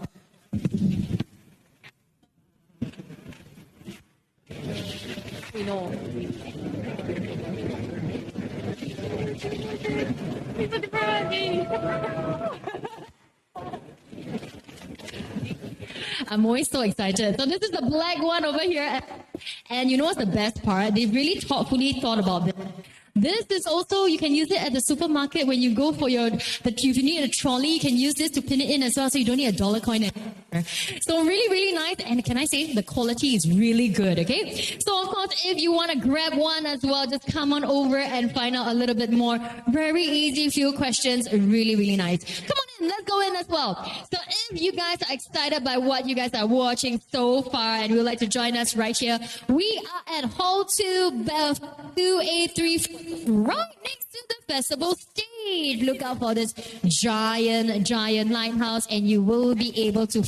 we know. It's a different game. I'm always so excited. So this is the black one over here. And you know what's the best part? They really thoughtfully thought about this. This is also, you can use it at the supermarket when you go for if you need a trolley, you can use this to pin it in as well, so you don't need a dollar coin. So really, really nice. And can I say, the quality is really good, okay? So of course, if you want to grab one as well, just come on over and find out a little bit more. Very easy, few questions, really, really nice. Come on in, let's go in as well. So if you guys are excited by what you guys are watching so far and would like to join us right here, we are at Hall 2, 2A3, right next to the festival stage. Look out for this giant lighthouse, and you will be able to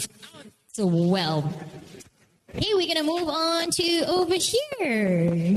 so well. Okay, we're gonna move on to over here.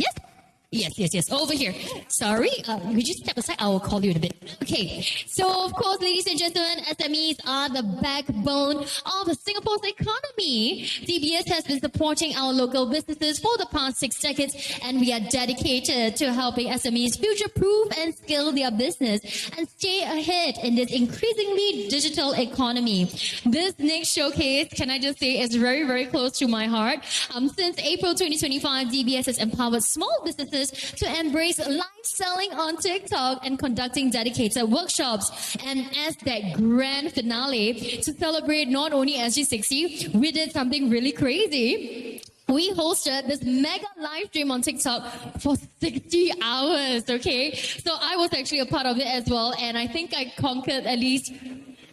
Yes, over here. Sorry, could you step aside? I will call you in a bit. Okay, so of course, ladies and gentlemen, SMEs are the backbone of Singapore's economy. DBS has been supporting our local businesses for the past 6 decades, and we are dedicated to helping SMEs future-proof and scale their business and stay ahead in this increasingly digital economy. This next showcase, can I just say, is very, very close to my heart. Since April 2025, DBS has empowered small businesses to embrace live selling on TikTok and conducting dedicated workshops. And as that grand finale, to celebrate not only SG60, we did something really crazy. We hosted this mega live stream on TikTok for 60 hours, okay? So I was actually a part of it as well, and I think I conquered at least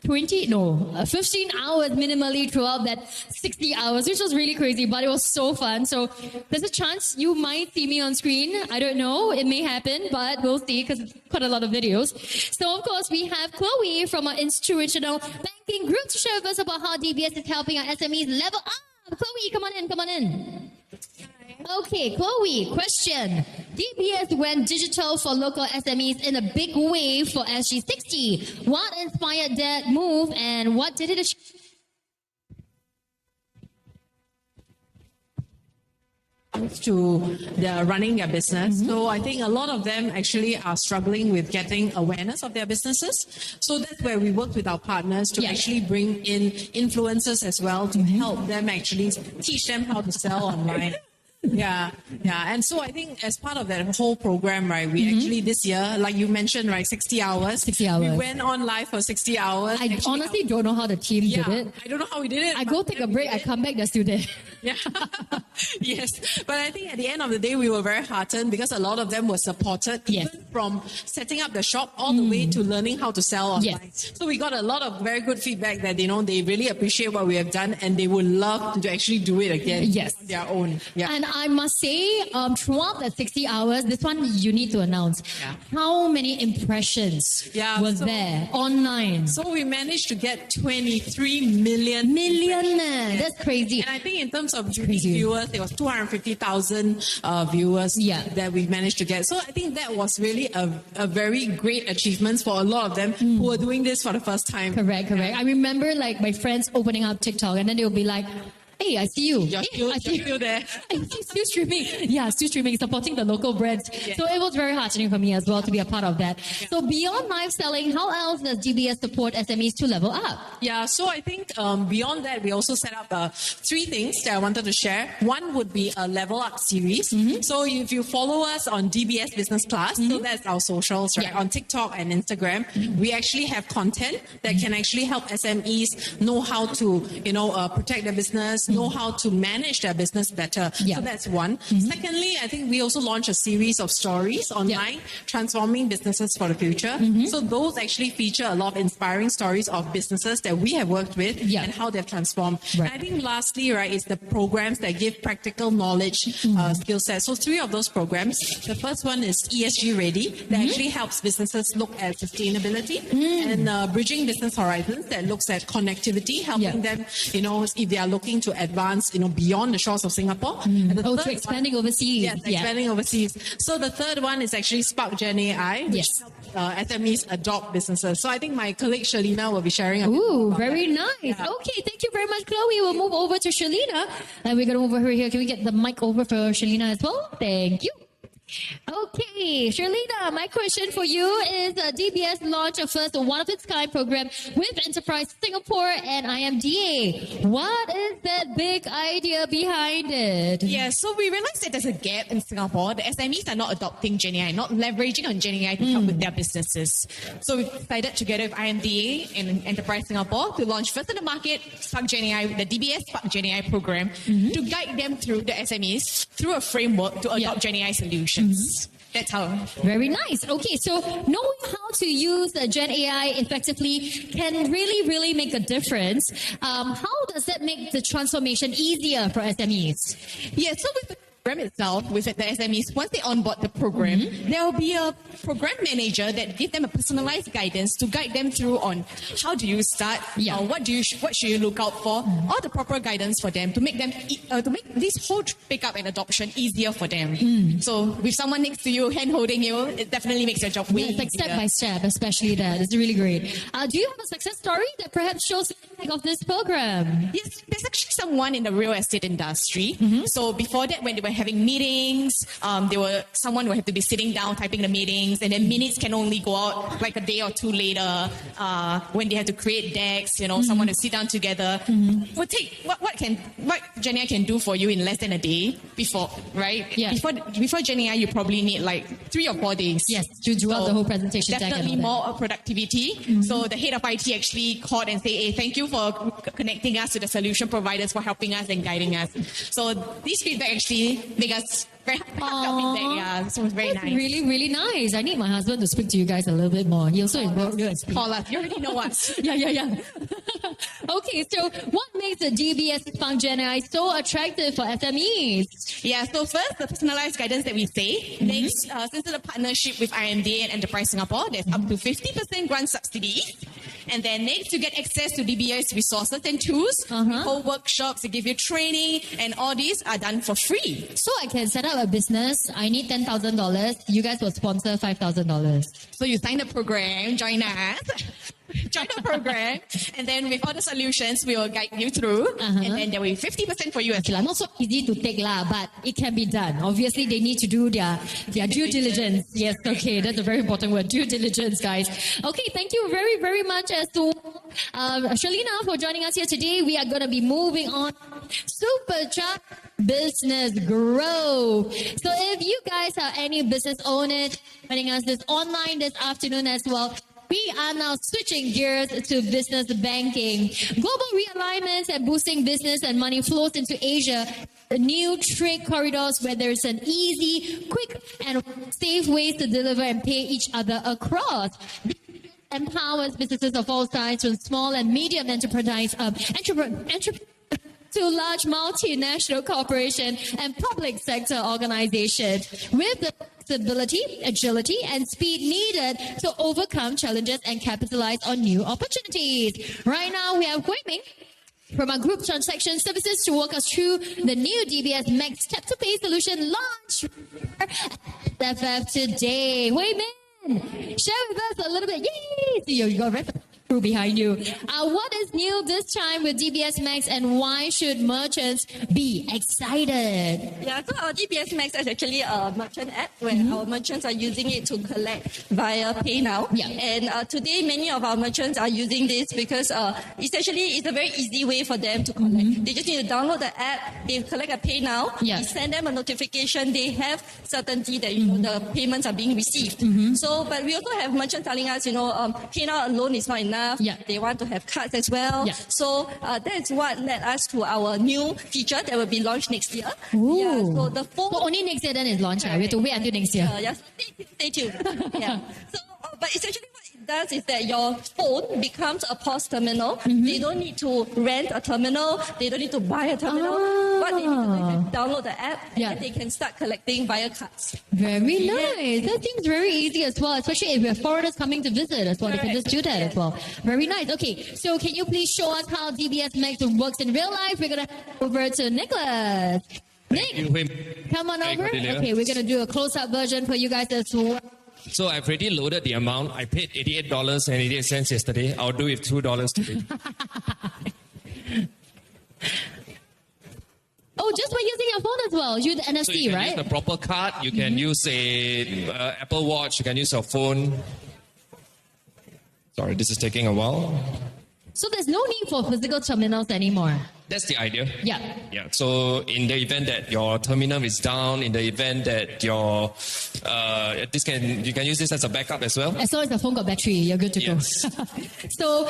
15 hours minimally throughout that 60 hours, which was really crazy, but it was so fun. So there's a chance you might see me on screen. I don't know. It may happen, but we'll see because it's quite a lot of videos. So, of course, we have Chloe from our institutional banking group to share with us about how DBS is helping our SMEs level up. Chloe, come on in. Okay, Chloe, question. DBS went digital for local SMEs in a big way for SG60. What inspired that move and what did it achieve? To their running their business. So I think a lot of them actually are struggling with getting awareness of their businesses. So that's where we work with our partners to actually bring in influencers as well to help them actually teach them how to sell online. Yeah. And so I think as part of that whole program, right, we actually this year, like you mentioned, right, 60 hours. 60 hours. We went on live for 60 hours. I honestly don't know how the team did it. I don't know how we did it. I go take a break, I come back, they're still there. Yeah. Yes. But I think at the end of the day, we were very heartened because a lot of them were supported even from setting up the shop all the way to learning how to sell online. So we got a lot of very good feedback that, you know, they really appreciate what we have done and they would love to actually do it again on their own. Yeah. And I must say, throughout the 60 hours, this one you need to announce. How many impressions was there online? So we managed to get 23 million. That's crazy. And I think in terms of viewers, it was 250,000 viewers that we managed to get. So I think that was really a very great achievement for a lot of them who were doing this for the first time. Correct. I remember like my friends opening up TikTok and then they'll be like, hey, I see you. You're still there. Still streaming. Yeah, still streaming, supporting the local brands. Yeah. So it was very heartening for me as well to be a part of that. So beyond live selling, how else does DBS support SMEs to level up? Yeah, so I think beyond that, we also set up 3 things that I wanted to share. One would be a level up series. So if you follow us on DBS Business Class, so that's our socials, right? On TikTok and Instagram, we actually have content that can actually help SMEs know how to, protect their business, know how to manage their business better. So that's one. Secondly, I think we also launched a series of stories online, transforming businesses for the future. So those actually feature a lot of inspiring stories of businesses that we have worked with and how they've transformed. And I think lastly, right, is the programs that give practical knowledge skill sets. So 3 of those programs. The first one is ESG Ready, that actually helps businesses look at sustainability and bridging business horizons, that looks at connectivity, helping them, if they are looking to advance, beyond the shores of Singapore. And the expanding overseas. Yes, expanding overseas. So the third one is actually Spark Gen AI, which helps SMEs adopt businesses. So I think my colleague Shalina will be sharing a bit more about very that. nice. Okay, thank you very much, Chloe. We'll move over to Shalina. And we're going to move over here. Can we get the mic over for Shalina as well? Thank you. Okay, Shalina, my question for you is DBS launched a first one-of-its-kind program with Enterprise Singapore and IMDA. What is that big idea behind it? Yeah, so we realized that there's a gap in Singapore. The SMEs are not adopting GenAI, not leveraging on GenAI to help with their businesses. So we decided together with IMDA and Enterprise Singapore to launch first in the market Spark GenAI, the DBS Spark GenAI program, to guide them through the SMEs through a framework to adopt GenAI solutions. That's how. Very nice. Okay, so knowing how to use Gen AI effectively can really make a difference. How does that make the transformation easier for SMEs? Yeah, so with the program itself, with the SMEs, once they onboard the program, there will be a program manager that gives them a personalized guidance to guide them through on how do you start, what should you look out for, all the proper guidance for them to make them to make this whole pickup and adoption easier for them. So with someone next to you, hand holding you, it definitely makes your job way it's like easier. step by step, especially that. It's really great. Do you have a success story that perhaps shows the impact of this program? Yes, there's actually someone in the real estate industry. So before that, when they were having meetings, someone would have to be sitting down typing the meetings, and then minutes can only go out like a day or 2 later. When they have to create decks, someone to sit down together. Well, take what GenAI can do for you in less than a day before, right? Yeah. Before GenAI, you probably need like 3 or 4 days. Yes, to do out the whole presentation. Definitely more productivity. So the head of IT actually called and said, hey, thank you for connecting us to the solution providers for helping us and guiding us. So these feedback actually make us very heartfelt feedback. Yeah, so it's very nice. Really nice. I need my husband to speak to you guys a little bit more. He also involved you. Call us. You already know us. Yeah. Okay, so what makes the DBS Spark Gen AI so attractive for SMEs? Yeah, so first, the personalized guidance that we say. Next, since it's a partnership with IMDA and Enterprise Singapore, there's up to 50% grant subsidy. And then next, you get access to DBS resources and tools. We hold workshops, they give you training, and all these are done for free. So I can set up a business. I need $10,000. You guys will sponsor $5,000. So you sign the program, join us. Join the program, and then with all the solutions, we will guide you through, and then there will be 50% for you as well. Not so easy to take, but it can be done. Obviously, they need to do their due diligence. Yes, okay, that's a very important word, due diligence, guys. Okay, thank you very much as to Shalina for joining us here today. We are going to be moving on. Supercharge business growth. So if you guys are any business owners joining us online this afternoon as well, we are now switching gears to business banking. Global realignments and boosting business and money flows into Asia. The new trade corridors where there's an easy, quick, and safe ways to deliver and pay each other across. Empowers businesses of all sizes, from small and medium enterprise to large multinational corporation and public sector organization with the flexibility, agility, and speed needed to overcome challenges and capitalize on new opportunities. Right now, we have Hui Ming from our group transaction services to walk us through the new DBS Max Tap to Pay solution launch at FF today. Hui Ming, share with us a little bit. Yay! See, you got right crew behind you. What is new this time with DBS Max, and why should merchants be excited? Yeah, so our DBS Max is actually a merchant app where our merchants are using it to collect via PayNow. Yeah. And today, many of our merchants are using this because essentially it's a very easy way for them to collect. They just need to download the app, they collect a PayNow, we send them a notification, they have certainty that the payments are being received. So, but we also have merchants telling us, PayNow alone is not enough. They want to have cards as well. So that's what led us to our new feature that will be launched next year. Ooh. Yeah, so the phone. So only next year then is launched. We have to wait until next year. Yes, stay tuned. Yeah. So, but essentially what it does is that your phone becomes a POS terminal. They don't need to rent a terminal. They don't need to buy a terminal. What they need to do is download the app and they can start collecting via cards. Very nice. That seems very easy as well, especially if we have foreigners coming to visit as well. They can just do that as well. Very nice. Okay, so can you please show us how DBS Max works in real life? We're going to over to Nicholas. Nick, come on over. Okay, we're going to do a close-up version for you guys as well. So I've already loaded the amount. I paid $88.88 yesterday. I'll do it $2 today. Oh, just by using your phone as well. You the NFC, So you can right? use the proper card. You can use a Apple Watch. You can use your phone. Sorry, this is taking a while. So there's no need for physical terminals anymore. That's the idea. Yeah. Yeah. So in the event that your terminal is down, in the event that your you can use this as a backup as well. As long as the phone got battery, you're good to go. So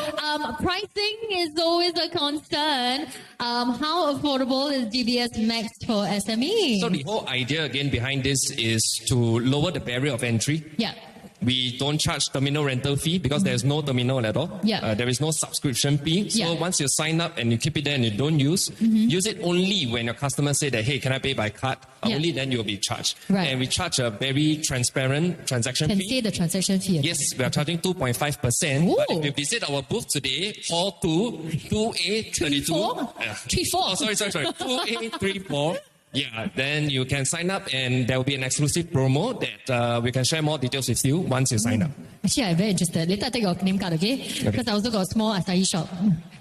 pricing is always a concern. How affordable is DBS Max for SME? So the whole idea again behind this is to lower the barrier of entry. Yeah. We don't charge terminal rental fee because there's no terminal at all. Yeah. There is no subscription fee. So once you sign up and you keep it there and you don't use it only when your customers say that, hey, can I pay by card? Only then you'll be charged. Right. And we charge a very transparent transaction Can fee. say the transaction fee. Yes, we are charging 2.5%. But if you visit our booth today, hall 2, 2A32. 34? Oh, sorry. 2A34. Yeah, then you can sign up and there will be an exclusive promo that we can share more details with you once you sign up. Actually, I'm very interested. Later I take your name card, okay? Because I also got a small acai shop.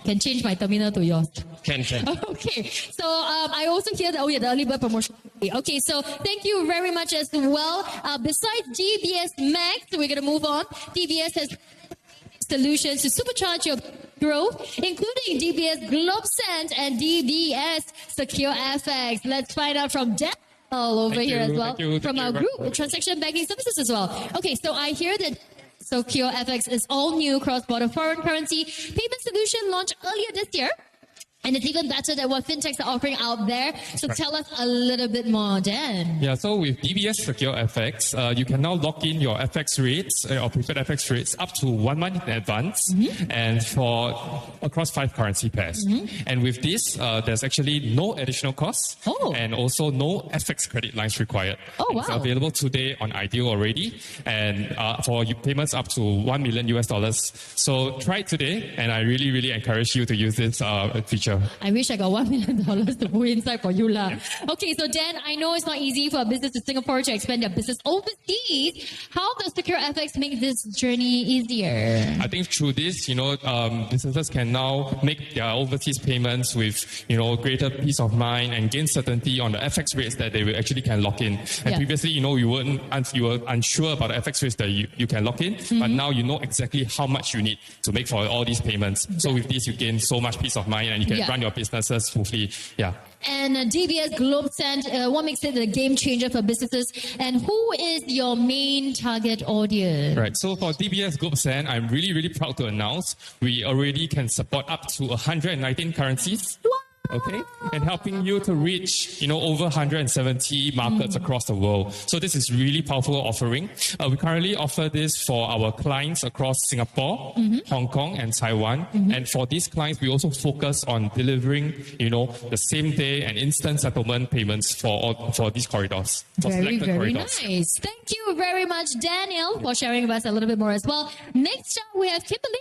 Can change my terminal to yours. Can. Okay, so I also hear that, the early bird promotion. Okay, so thank you very much as well. Besides DBS Max, we're going to move on. DBS has solutions to supercharge your growth, including DBS GlobeSend and DBS Secure FX. Let's find out from Daniel over here as well, from our group transaction banking services as well. Okay, so I hear that Secure FX is all new cross-border foreign currency payment solution launched earlier this year. And it's even better than what fintechs are offering out there. So tell us a little bit more, Dan. Yeah, so with DBS Secure FX, you can now lock in your FX rates, or preferred FX rates, up to 1 month in advance, and for across 5 currency pairs. And with this, there's actually no additional costs, and also no FX credit lines required. Oh, wow. It's available today on Ideal already, and for payments up to $1 million. So try it today, and I really, really encourage you to use this feature. I wish I got $1 million to put inside for you lah. Okay, so Dan, I know it's not easy for a business in Singapore to expand their business overseas. How does Secure FX make this journey easier? I think through this, businesses can now make their overseas payments with, greater peace of mind and gain certainty on the FX rates that they will actually can lock in. And previously, you were unsure about the FX rates that you can lock in, but now you know exactly how much you need to make for all these payments. So with this, you gain so much peace of mind and you can run your businesses smoothly. Yeah. And DBS GlobeSend, what makes it a game changer for businesses? And who is your main target audience? Right. So for DBS GlobeSend, I'm really, really proud to announce we already can support up to 119 currencies. Okay, and helping you to reach, over 170 markets across the world. So this is really powerful offering. We currently offer this for our clients across Singapore, Hong Kong, and Taiwan. And for these clients, we also focus on delivering, the same day and instant settlement payments for these corridors. Very, very corridors. nice. Thank you very much, Daniel, for sharing with us a little bit more as well. Next up, we have Kimberly,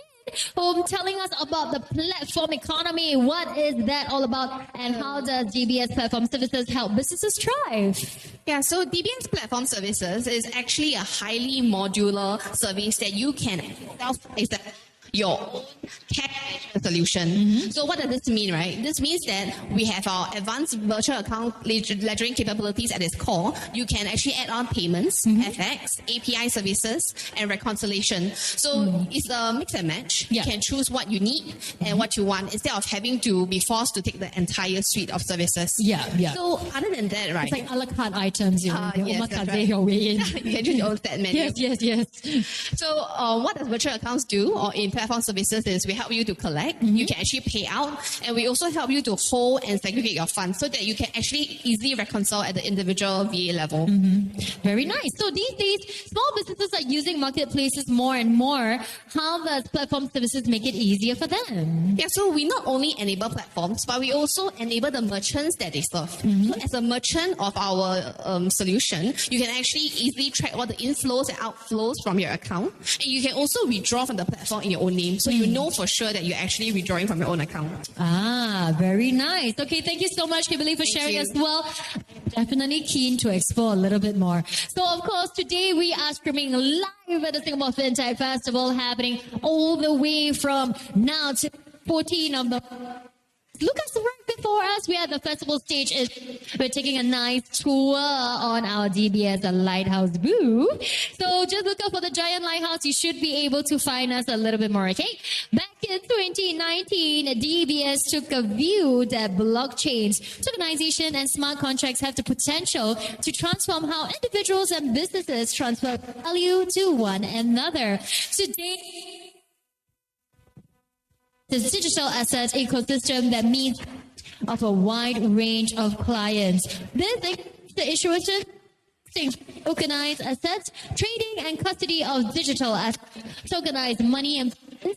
telling us about the platform economy. What is that all about, and how does DBS Platform Services help businesses thrive? Yeah, so DBS Platform Services is actually a highly modular service that you can your own cash solution. So what does this mean, right? This means that we have our advanced virtual account ledgering capabilities at its core. You can actually add on payments, FX, API services, and reconciliation. So it's a mix and match. You can choose what you need and what you want instead of having to be forced to take the entire suite of services. So other than that, right? It's like a la carte items, yes, that's right. your way in. You can choose your own set menu. Yes. So what does virtual accounts do, or in platform services, is we help you to collect, you can actually pay out, and we also help you to hold and segregate your funds so that you can actually easily reconcile at the individual VA level. Very nice. So these days, small businesses are using marketplaces more and more. How does platform services make it easier for them? Yeah, so we not only enable platforms, but we also enable the merchants that they serve. So as a merchant of our solution, you can actually easily track all the inflows and outflows from your account, and you can also withdraw from the platform in your own name, so you know for sure that you're actually withdrawing from your own account. Very nice. Okay, thank you so much, Kimberly, for sharing as well. Definitely keen to explore a little bit more. So, of course, today we are streaming live at the Singapore Fintech Festival, happening all the way from now to 14 of the... Look us right before us. We are at the festival stage. We're taking a nice tour on our DBS Lighthouse booth. So just look out for the giant lighthouse. You should be able to find us a little bit more, okay? Back in 2019, DBS took a view that blockchains, tokenization, and smart contracts have the potential to transform how individuals and businesses transfer value to one another. Today, the digital asset ecosystem that meets of a wide range of clients. This includes the issuance, tokenized assets, trading and custody of digital assets, tokenized money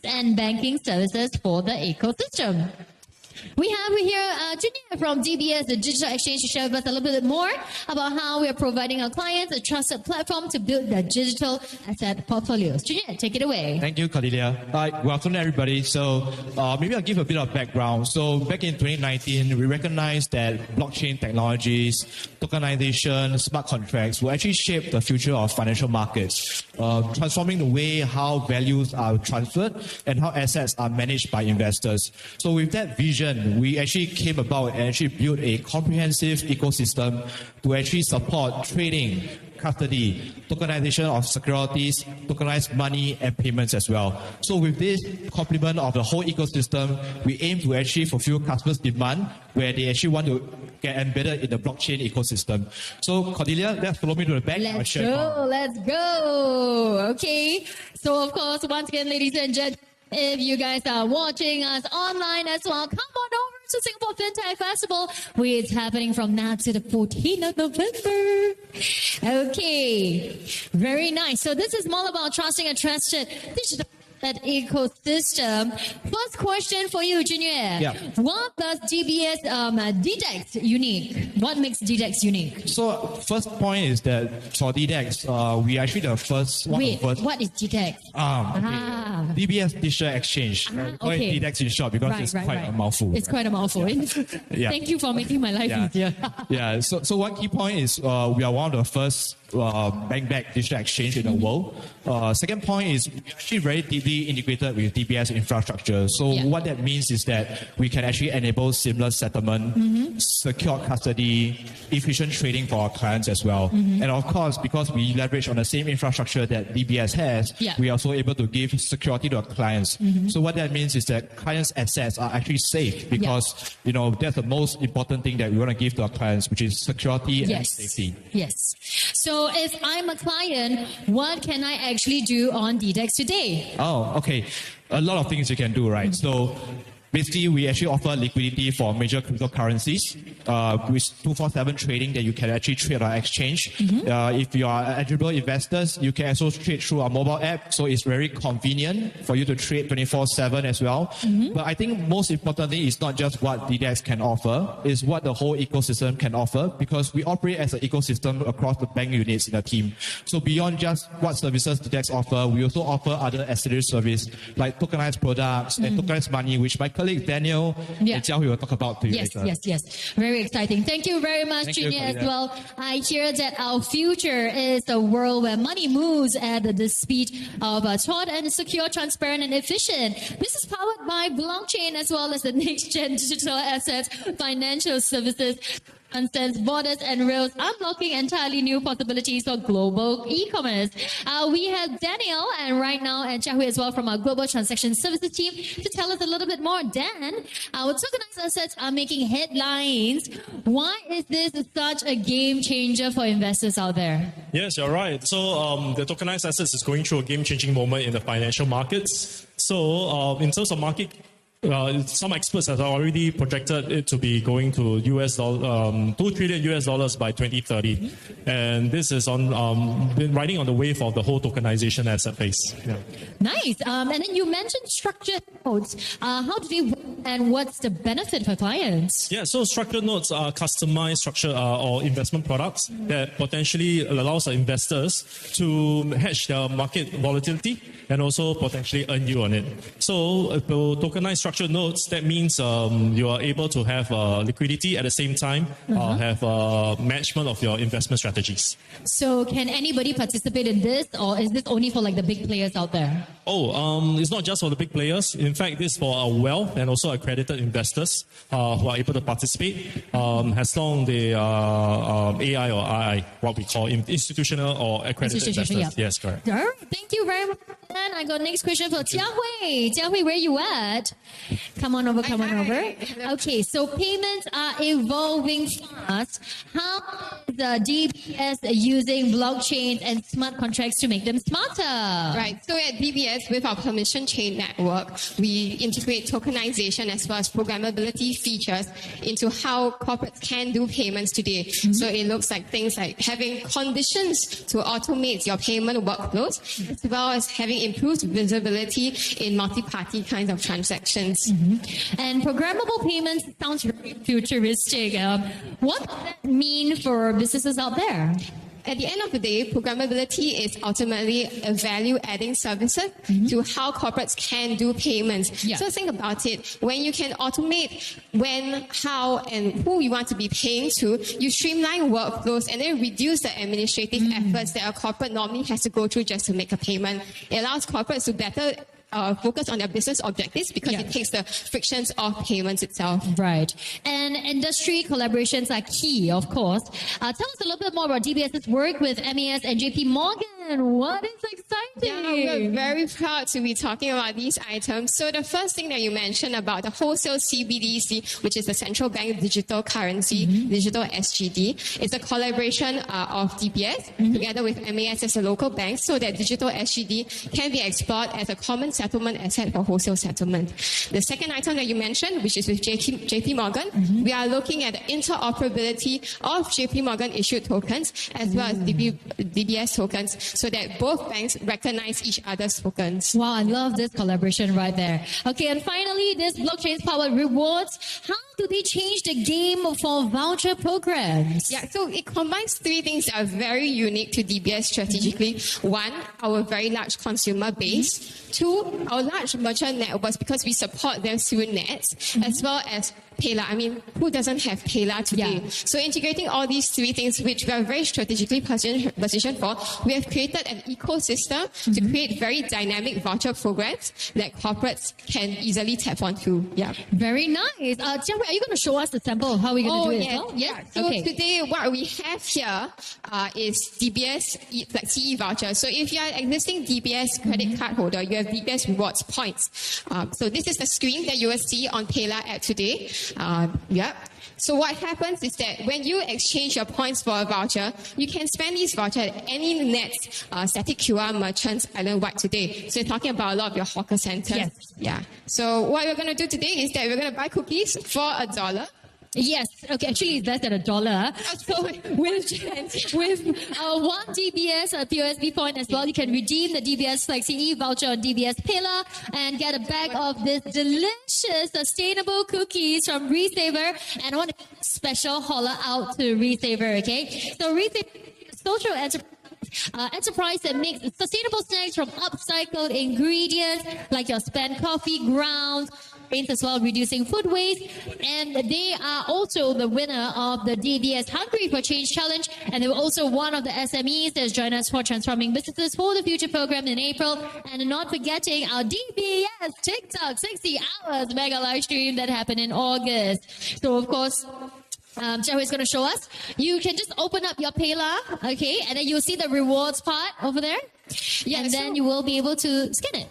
and banking services for the ecosystem. We have here Junior from DBS, the Digital Exchange, to share with us a little bit more about how we are providing our clients a trusted platform to build their digital asset portfolios. Junior, take it away. Thank you, Cordelia. Good afternoon, everybody. So maybe I'll give a bit of background. So back in 2019, we recognized that blockchain technologies, tokenization, smart contracts will actually shape the future of financial markets, transforming the way how values are transferred and how assets are managed by investors. So with that vision, we actually came about and actually built a comprehensive ecosystem to actually support trading, custody, tokenization of securities, tokenized money, and payments as well. So with this complement of the whole ecosystem, we aim to actually fulfill customers' demand where they actually want to get embedded in the blockchain ecosystem. So Cordelia, let's follow me to the back. Let's go. Okay. So of course, once again, ladies and gentlemen, if you guys are watching us online as well, come on over to Singapore Fintech Festival, where it's happening from now to the 14th of November. Okay, very nice. So this is more about trusting a trusted digital ecosystem. First question for you, Junior. Yeah. What does DBS DDEX unique? What makes DDEX unique? So first point is that for DDEX, we are actually the first one. Wait, what is DDEX? DBS Digital Exchange. Call it DDEX in short because it's quite a mouthful. It's quite a mouthful. Yeah. Thank you for making my life easier. Yeah. So one key point is we are one of the first bank-backed digital exchange in the world. Second point is we're actually very deeply integrated with DBS infrastructure. So what that means is that we can actually enable seamless settlement, secure custody, efficient trading for our clients as well. And of course, because we leverage on the same infrastructure that DBS has, we are also able to give security to our clients. So what that means is that clients' assets are actually safe because that's the most important thing that we want to give to our clients, which is security and safety. Yes. So if I'm a client, what can I actually do on DDEX today? Oh, okay. A lot of things you can do, right? So Basically, we actually offer liquidity for major cryptocurrencies with 24/7 trading that you can actually trade on our exchange. If you are eligible investors, you can also trade through our mobile app, so it's very convenient for you to trade 24/7 as well. But I think most importantly, it's not just what DDEX can offer, it's what the whole ecosystem can offer, because we operate as an ecosystem across the bank units in the team. So beyond just what services DDEX offer, we also offer other ancillary service like tokenized products and tokenized money, which my colleague Daniel and Jiahui will talk about to you later. Yes. Very exciting. Thank you very much, Junior, as well. I hear that our future is a world where money moves at the speed of thought and secure, transparent, and efficient. This is powered by blockchain as well as the next-gen digital assets, financial services, transcends borders and rails, unlocking entirely new possibilities for global e-commerce. We have Daniel and right now and Jiahui as well from our Global Transaction Services team to tell us a little bit more. Dan, our tokenized assets are making headlines. Why is this such a game changer for investors out there? Yes, you're right. So the tokenized assets is going through a game-changing moment in the financial markets. So in terms of market, some experts have already projected it to be going to $2 trillion by 2030, and this is been riding on the wave of the whole tokenization asset base. Yeah. Nice. And then you mentioned structured notes. How do they work and what's the benefit for clients? Yeah, so structured notes are customized structure or investment products that potentially allows the investors to hedge their market volatility and also potentially earn yield on it. So tokenized structured notes, that means you are able to have liquidity at the same time, have management of your investment strategies. So can anybody participate in this, or is this only for like the big players out there? It's not just for the big players. In fact, this is for our wealth and also accredited investors who are able to participate as long they are AI or II, what we call institutional or accredited investors. Yeah. Yes, correct. All right, thank you very much. And I got next question for Jiahui. Jiahui, where you at? Come on over. Okay, so payments are evolving fast. How is the DBS using blockchain and smart contracts to make them smarter? Right, so at DBS, with our permission chain network, we integrate tokenization as well as programmability features into how corporates can do payments today. So it looks like things like having conditions to automate your payment workflows, as well as having improved visibility in multi-party kinds of transactions. And programmable payments sounds very futuristic. What does that mean for businesses out there? At the end of the day, programmability is ultimately a value-adding service to how corporates can do payments. So think about it. When you can automate when, how, and who you want to be paying to, you streamline workflows and then reduce the administrative efforts that a corporate normally has to go through just to make a payment. It allows corporates to better focus on their business objectives because it takes the frictions off payments itself. Right. And industry collaborations are key, of course. Tell us a little bit more about DBS's work with MAS and JP Morgan. What is exciting? Yeah, we're very proud to be talking about these items. So the first thing that you mentioned about the wholesale CBDC, which is the central bank digital currency, digital SGD, is a collaboration of DBS together with MAS as a local bank so that digital SGD can be explored as a common settlement asset for wholesale settlement. The second item that you mentioned, which is with JP Morgan, we are looking at the interoperability of JP Morgan issued tokens as well as DBS tokens so that both banks recognize each other's tokens. Wow, I love this collaboration right there. Okay, and finally, this blockchain-powered rewards. How do they change the game for voucher programs? Yeah, so it combines three things that are very unique to DBS strategically. One, our very large consumer base. Two, our large merchant networks because we support them through nets, as well as PayLah. I mean, who doesn't have PayLah today? Yeah. So integrating all these three things, which we are very strategically positioned for, we have created an ecosystem to create very dynamic voucher programs that corporates can easily tap onto. Yeah. Very nice. Jiahui, are you going to show us the sample of how we're going to do it? Yes. Yeah. So today, what we have here is DBS Flexi voucher. So if you are an existing DBS credit card holder, you have DBS DBS Rewards points. So this is the screen that you will see on PayLah app today. So what happens is that when you exchange your points for a voucher, you can spend these vouchers at any NETS static QR merchants island-wide today. So you're talking about a lot of your hawker centers. Yes. Yeah. So what we're going to do today is that we're going to buy cookies for $1. Yes, okay, actually it's less than $1. So with one DBS POSB point as well, you can redeem the DBS Flexi voucher on DBS PayLah and get a bag of this delicious sustainable cookies from Resaver. And I want a special holler out to Resaver, okay? So Resaver is a social enterprise that makes sustainable snacks from upcycled ingredients like your spent coffee grounds, as well, reducing food waste. And they are also the winner of the DBS Hungry for Change Challenge. And they were also one of the SMEs that's joined us for Transforming Businesses for the Future program in April. And not forgetting our DBS TikTok 60 hours mega live stream that happened in August. So, of course, Jerry is going to show us. You can just open up your PayLah, okay, and then you'll see the rewards part over there. Yeah, and then you will be able to scan it.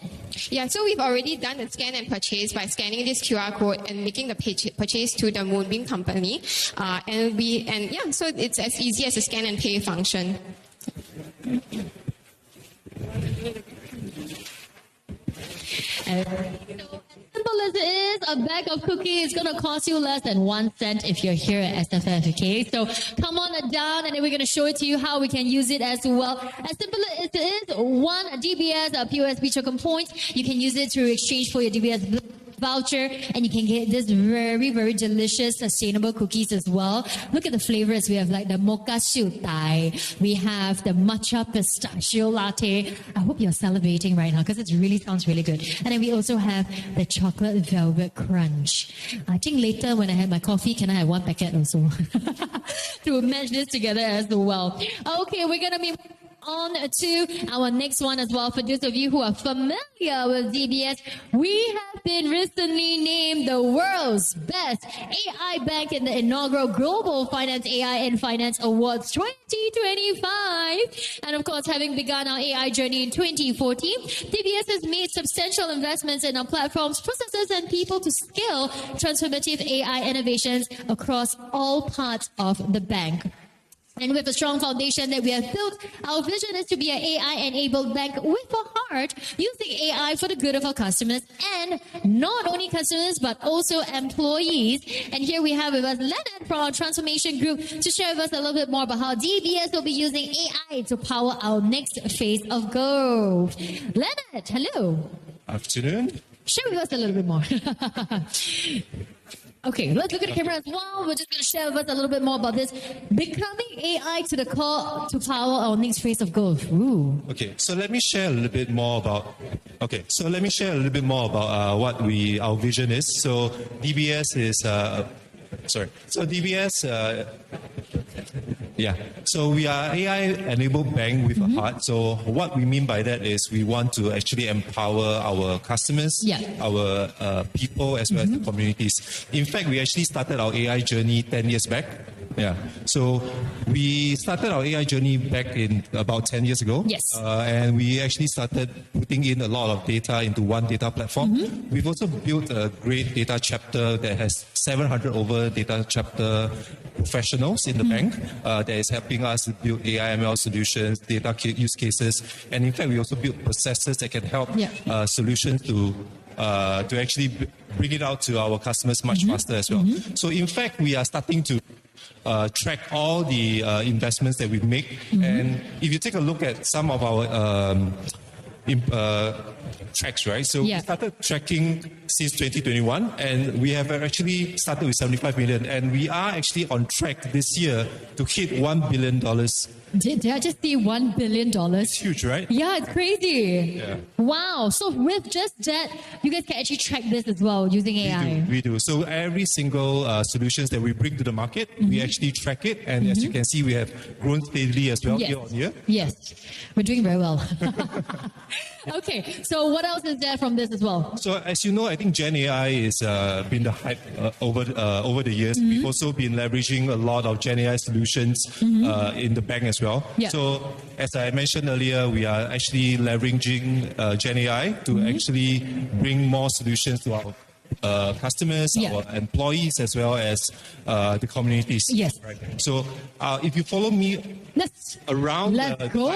Yeah, so we've already done the scan and purchase by scanning this QR code and making the purchase to the Moonbeam company. So it's as easy as a scan and pay function. Simple as it is, a bag of cookies is going to cost you less than 1 cent if you're here at SFF, okay? So come on down and then we're going to show it to you how we can use it as well. As simple as it is, one DBS POSB token points, you can use it to exchange for your DBS voucher, and you can get this very, very delicious sustainable cookies as well. Look at the flavors. We have like the mocha siu dai. We have the matcha pistachio latte. I hope you're salivating right now because it really sounds really good. And then we also have the chocolate velvet crunch. I think later when I have my coffee, can I have 1 packet also to match this together as well. Okay, we're going to be on to our next one as well. For those of you who are familiar with DBS, we have been recently named the world's best AI bank in the inaugural Global Finance AI and Finance Awards 2025. And of course, having begun our AI journey in 2014, DBS has made substantial investments in our platforms, processes, and people to scale transformative AI innovations across all parts of the bank. And with a strong foundation that we have built, our vision is to be an AI-enabled bank with a heart, using AI for the good of our customers, and not only customers, but also employees. And here we have with us Leonard from our transformation group to share with us a little bit more about how DBS will be using AI to power our next phase of growth. Leonard, hello. Afternoon. Share with us a little bit more. Okay, let's look at the camera as well. We're just going to share with us a little bit more about this. Becoming AI to the core to power our next phase of growth. Ooh. Okay, so let me share a little bit more about. What our vision is. So DBS is. So we are AI-enabled bank with a heart. So what we mean by that is we want to actually empower our customers, our people, as well as the communities. In fact, we actually started our AI journey 10 years back. Yeah. So we started our AI journey back in about 10 years ago. Yes. And we actually started putting in a lot of data into one data platform. We've also built a great data chapter that has 700 over data chapter professionals in the bank that is helping us build AI ML solutions, data use cases. And in fact, we also build processes that can help solutions to actually bring it out to our customers much faster as well. So in fact, we are starting to track all the investments that we make. And if you take a look at some of our tracks, right? So we started tracking since 2021, and we have actually started with 75 million, and we are actually on track this year to hit $1 billion. Did I just see $1 billion? It's huge, right? Yeah, it's crazy. Yeah. Wow. So with just that, you guys can actually track this as well using AI. We do. So every single solutions that we bring to the market, we actually track it. And as you can see, we have grown steadily as well year on year. Yes. We're doing very well. Okay, so what else is there from this as well? So as you know, I think Gen AI is been the hype over the years. Mm-hmm. We've also been leveraging a lot of Gen AI solutions in the bank as well. Yeah. So as I mentioned earlier, we are actually leveraging Gen AI to actually bring more solutions to our customers, our employees, as well as the communities. Yes. Right. So if you follow me around, Let's go.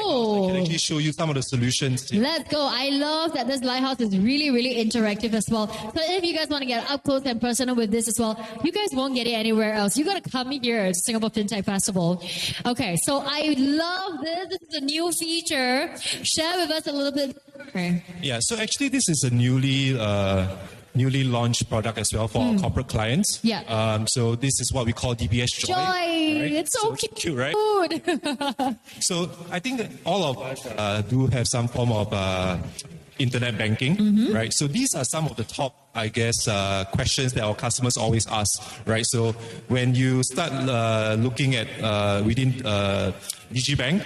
I can actually show you some of the solutions. Let's go. I love that this lighthouse is really, really interactive as well. So if you guys want to get up close and personal with this as well, you guys won't get it anywhere else. You got to come here to Singapore Fintech Festival. Okay, so I love this. This is a new feature. Share with us a little bit. Okay. Yeah, so actually this is a newly launched product as well for our corporate clients. Yeah. So this is what we call DBS Joy. Joy. Right? It's so cute, right? So I think that all of us do have some form of internet banking, right? So these are some of the top, I guess, questions that our customers always ask, right? So when you start looking at within DigiBank,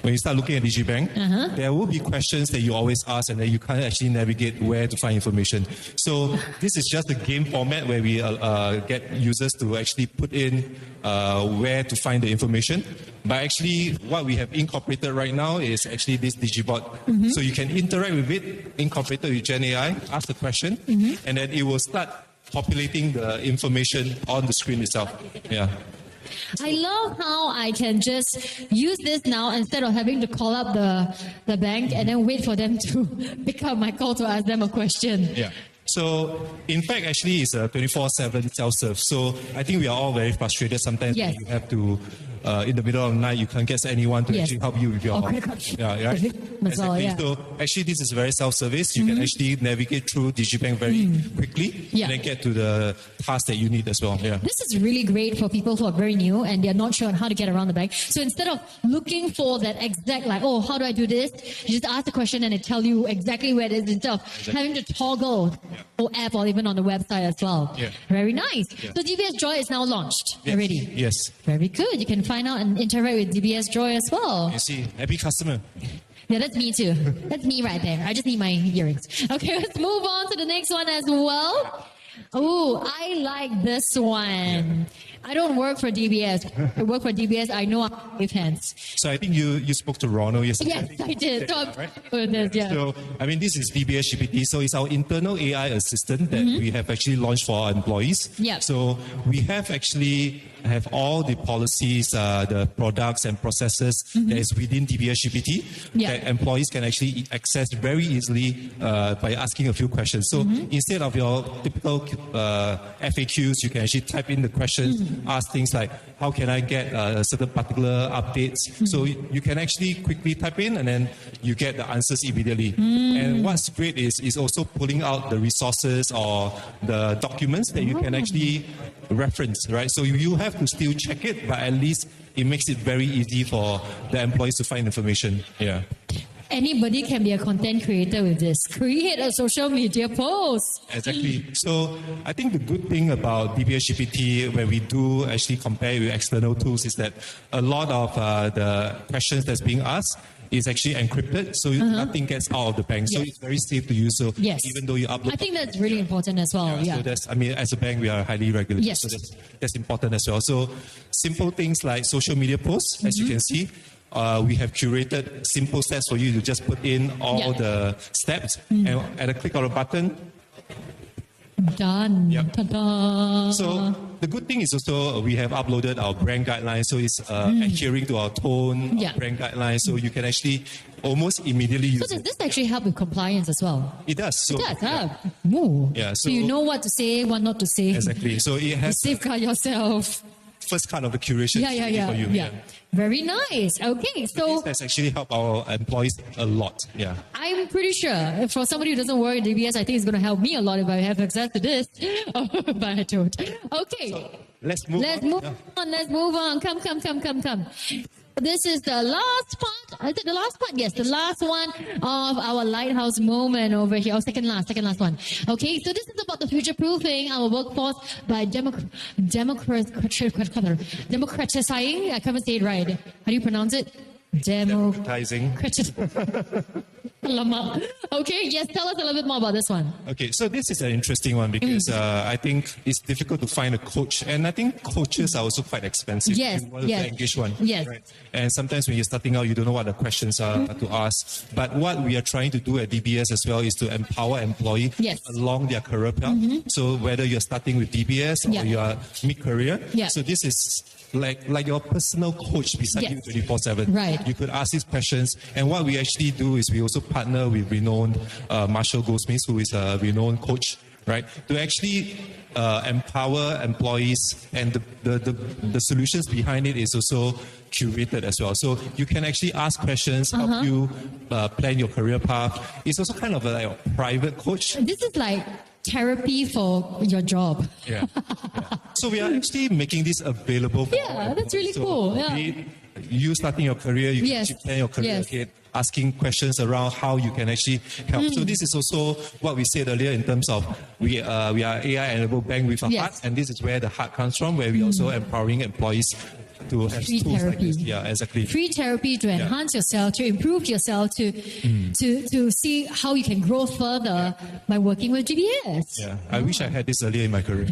when you start looking at DigiBank, there will be questions that you always ask and that you can't actually navigate where to find information. So this is just a game format where we get users to actually put in where to find the information. But actually, what we have incorporated right now is actually this DigiBot. So you can interact with it, incorporated with Gen AI, ask the question, and then it will start populating the information on the screen itself. Yeah. I love how I can just use this now instead of having to call up the bank and then wait for them to pick up my call to ask them a question. Yeah. So, in fact, actually, it's a 24/7 self-serve. So, I think we are all very frustrated sometimes when you have to, in the middle of the night, you can't get anyone to actually help you with your... Yeah, right? Exactly. So, actually, this is very self-service. You can actually navigate through DigiBank very quickly and then get to the task that you need as well. Yeah. This is really great for people who are very new and they're not sure on how to get around the bank. So instead of looking for that exact, like, oh, how do I do this? You just ask the question and it tell you exactly where it is instead of having to toggle or app or even on the website as well. Yeah. Very nice. So DBS Joy is now launched already. Yes. Very good. You can find out and interact with DBS Joy as well. You see, happy customer. Yeah, that's me too. That's me right there. I just need my earrings. Okay, let's move on to the next one as well. Oh, I like this one. I don't work for DBS. I work for DBS. I know I wave hands. So I think you spoke to Ronald yesterday. Yes, I did. So Right? So, I mean, this is DBS-GPT. So it's our internal AI assistant that we have actually launched for our employees. Yeah. So we have actually have all the policies, the products and processes that is within DBS-GPT that employees can actually access very easily by asking a few questions. So instead of your typical FAQs, you can actually type in the questions, ask things like, how can I get a certain particular updates? So you can actually quickly type in and then you get the answers immediately. And what's great is also pulling out the resources or the documents that you can actually reference, right? So you have to still check it, but at least it makes it very easy for the employees to find information. Yeah. Anybody can be a content creator with this. Create a social media post. Exactly. So I think the good thing about DBS-GPT, when we do actually compare with external tools, is that a lot of the questions that's being asked is actually encrypted, so nothing gets out of the bank. So it's very safe to use. So even though you upload, I think that's really important as well. So that's, I mean, as a bank, we are highly regulated. Yes. So that's important as well. So simple things like social media posts, as you can see. We have curated simple steps for you to just put in all the steps, and at a click of a button, done. Ta-da. So the good thing is also we have uploaded our brand guidelines, so it's adhering to our tone, our brand guidelines, so you can actually almost immediately use it. So does this actually help with compliance as well? It does. So, it does. So you know what to say, what not to say. Exactly. So it has you safeguard yourself. First kind of the curation for you. Yeah. Very nice. Okay, so this has actually helped our employees a lot. Yeah. I'm pretty sure for somebody who doesn't work at DBS, I think it's going to help me a lot if I have access to this. But I don't. Okay. So let's move on. Let's move on. Come. This is the last part. Is it the last part? Yes, the last one of our lighthouse moment over here. Oh, second last one. Okay, so this is about the future-proofing our workforce by democratizing. I can't say it right. How do you pronounce it? Democratizing. Okay, yes, tell us a little bit more about this one. Okay, so this is an interesting one because I think it's difficult to find a coach, and I think coaches are also quite expensive. Yes, you want yes. to engage one. Yes. Right? And sometimes when you're starting out, you don't know what the questions are to ask. But what we are trying to do at DBS as well is to empower employees along their career path. So whether you're starting with DBS or you are mid-career, so this is like your personal coach beside you 24/7. Right. You could ask these questions, and what we actually do is we also partner with renowned Marshall Goldsmith, who is a renowned coach, right, to actually empower employees, and the solutions behind it is also curated as well. So you can actually ask questions, help you plan your career path. It's also kind of like a private coach. This is like therapy for your job. Yeah. So we are actually making this available for that's really cool. Yeah. You starting your career, you can actually plan your career ahead, asking questions around how you can actually help. So this is also what we said earlier in terms of we are AI-enabled bank with a heart, and this is where the heart comes from, where we also empowering employees to have Free tools therapy. like this. Yeah, exactly. Free therapy to enhance yourself, to improve yourself, to see how you can grow further by working with DBS. Yeah, I wish I had this earlier in my career.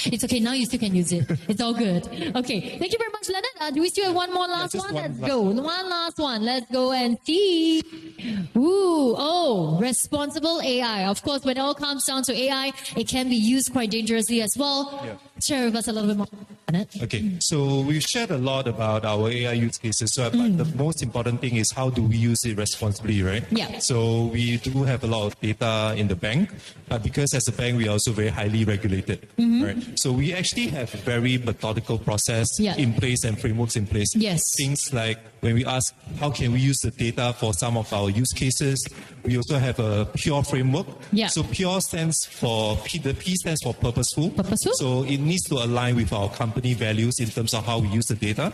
It's okay, now you still can use it. It's all good. Okay, thank you very much, Leonard. Do we still have one more last one? Let's go. One last one. Let's go and see. Responsible AI. Of course, when it all comes down to AI, it can be used quite dangerously as well. Share with us a little bit more on it. Okay, so we've shared a lot about our AI use cases. So, but the most important thing is how do we use it responsibly, right? Yeah. So we do have a lot of data in the bank, but because as a bank we are also very highly regulated, right? So we actually have a very methodical process in place and frameworks in place. Yes. Things like when we ask how can we use the data for some of our use cases, we also have a pure framework. Yeah. So pure stands for the P stands for purposeful. So it needs to align with our company values in terms of how we use the data.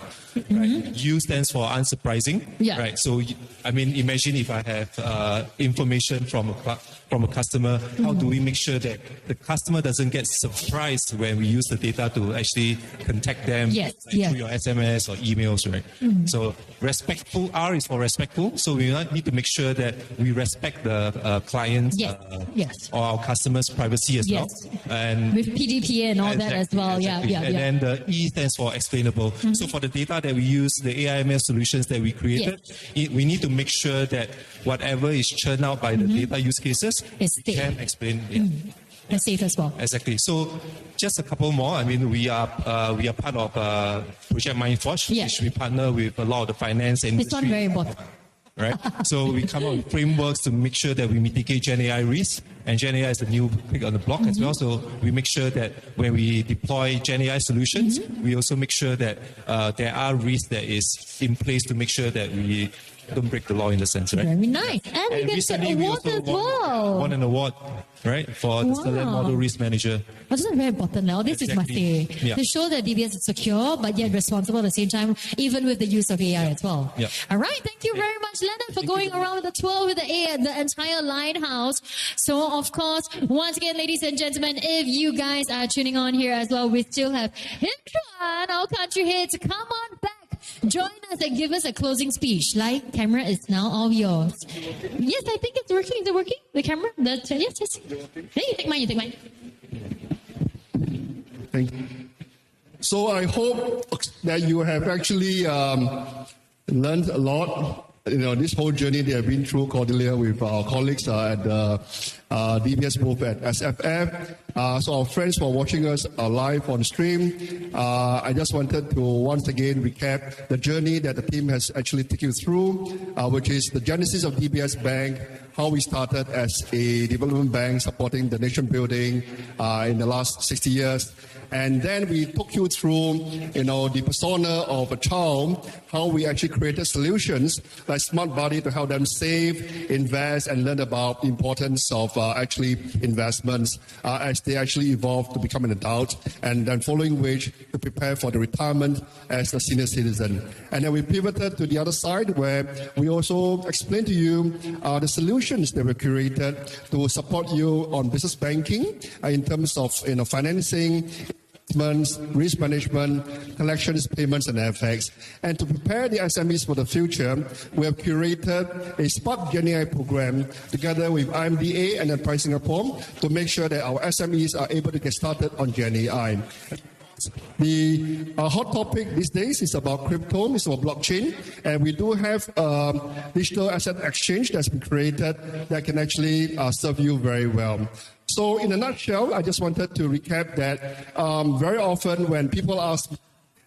Right? U stands for unsurprising. Yeah. Right. So I mean, imagine if I have information from a customer, how do we make sure that the customer doesn't get surprised when we use the data to actually contact them through your SMS or emails, right? So respectful, R is for respectful. So we need to make sure that we respect the clients or our customers' privacy as well. And with PDPA and all that as well. Exactly. And then the E stands for explainable. So for the data that we use, the AIML solutions that we created, we need to make sure that whatever is churned out by the data use cases, we can explain. And safe as well. Exactly. So just a couple more. I mean, we are part of Project Mindforge, which we partner with a lot of the finance industry. This one very important. Right? So we come up with frameworks to make sure that we mitigate Gen AI risk. And Gen AI is the new pick on the block as well. So we make sure that when we deploy Gen AI solutions, we also make sure that there are risks that is in place to make sure that we don't break the law in the sense, right? Very nice. And we get an award as well. Won an award, right, for the Select Model Risk Manager. This is very important now. This is my say. To show that DBS is secure, but yet responsible at the same time, even with the use of AI as well. All right. Thank you very much, Leonard, for going around with the tour with the entire Lighthouse. So, of course, once again, ladies and gentlemen, if you guys are tuning on here as well, we still have Himchuan, our country head, to come on back. Join us and give us a closing speech. Light, camera is now all yours. Yes, I think it's working. Is it working? The camera? Yes. Hey, you take mine. Thank you. So I hope that you have actually learned a lot. You know, this whole journey they have been through, Cordelia, with our colleagues at the DBS booth at SFF. So our friends who are watching us live on stream, I just wanted to once again recap the journey that the team has actually taken you through, which is the genesis of DBS Bank, how we started as a development bank supporting the nation building in the last 60 years. And then we took you through, the persona of a child, how we actually created solutions like Smart Buddy to help them save, invest, and learn about the importance of actually investments as they actually evolve to become an adult, and then following which to prepare for the retirement as a senior citizen. And then we pivoted to the other side where we also explained to you the solutions that were created to support you on business banking in terms of financing, investments, risk management, collections, payments, and FX. And to prepare the SMEs for the future, we have curated a Spark GenAI program together with IMDA and Enterprise Singapore to make sure that our SMEs are able to get started on GenAI. The hot topic these days is about crypto, it's about blockchain, and we do have digital asset exchange that's been created that can actually serve you very well. So in a nutshell, I just wanted to recap that very often when people ask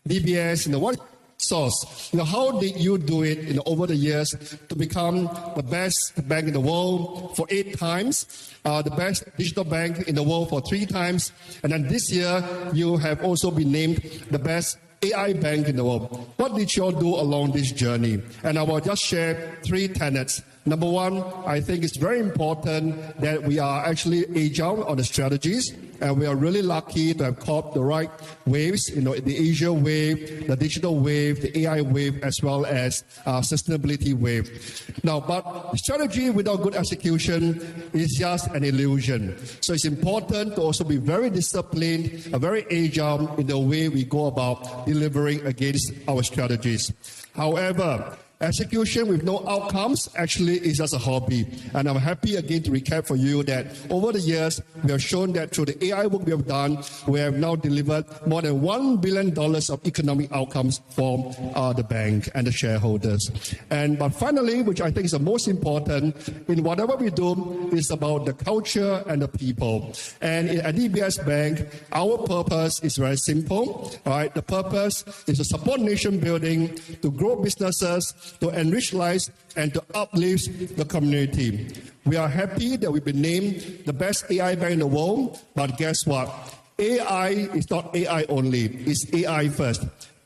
DBS, what source, how did you do it over the years to become the best bank in the world for 8 times, the best digital bank in the world for 3 times, and then this year you have also been named the best AI bank in the world. What did you all do along this journey? And I will just share 3 tenets. Number 1, I think it's very important that we are actually agile on the strategies, and we are really lucky to have caught the right waves, the Asia wave, the digital wave, the AI wave, as well as sustainability wave. Now, but strategy without good execution is just an illusion. So it's important to also be very disciplined, very agile in the way we go about delivering against our strategies. However, execution with no outcomes actually is just a hobby. And I'm happy again to recap for you that over the years, we have shown that through the AI work we have done, we have now delivered more than $1 billion of economic outcomes for the bank and the shareholders. But finally, which I think is the most important, in whatever we do, is about the culture and the people. And at DBS Bank, our purpose is very simple. Right? The purpose is to support nation building, to grow businesses, to enrich lives, and to uplift the community. We are happy that we've been named the best AI bank in the world, but guess what? AI is not AI only, it's AI first.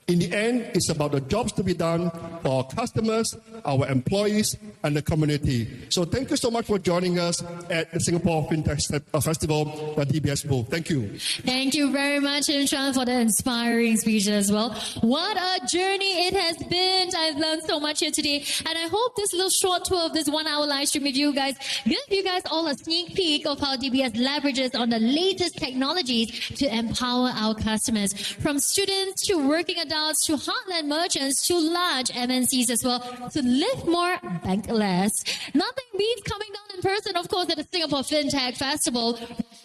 In the end, it's about the jobs to be done for our customers, our employees, and the community. So thank you so much for joining us at the Singapore Fintech Festival, the DBS booth. Thank you. Thank you very much, Imran, for the inspiring speech as well. What a journey it has been. I've learned so much here today. And I hope this little short tour of this 1-hour live stream with you guys give you guys all a sneak peek of how DBS leverages on the latest technologies to empower our customers. From students to working adults, to heartland merchants, to large MNCs as well, to live more, bank less. Nothing beats coming down in person, of course, at the Singapore Fintech Festival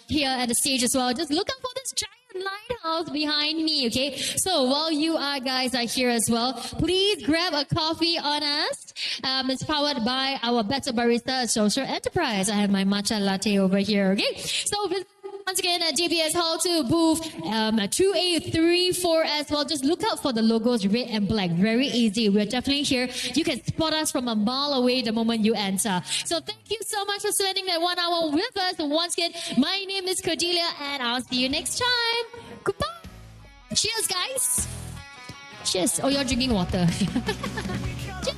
here at the stage as well. Just look out for this giant lighthouse behind me, okay? So while you guys are here as well, please grab a coffee on us. It's powered by our Better Barista Social Enterprise. I have my matcha latte over here, okay? So once again, at DBS Hall 2, booth 2834 as well. Just look out for the logos, red and black. Very easy. We're definitely here. You can spot us from a mile away the moment you enter. So thank you so much for spending that 1 hour with us. Once again, my name is Cordelia, and I'll see you next time. Goodbye. Cheers, guys. Cheers. Oh, you're drinking water. Cheers.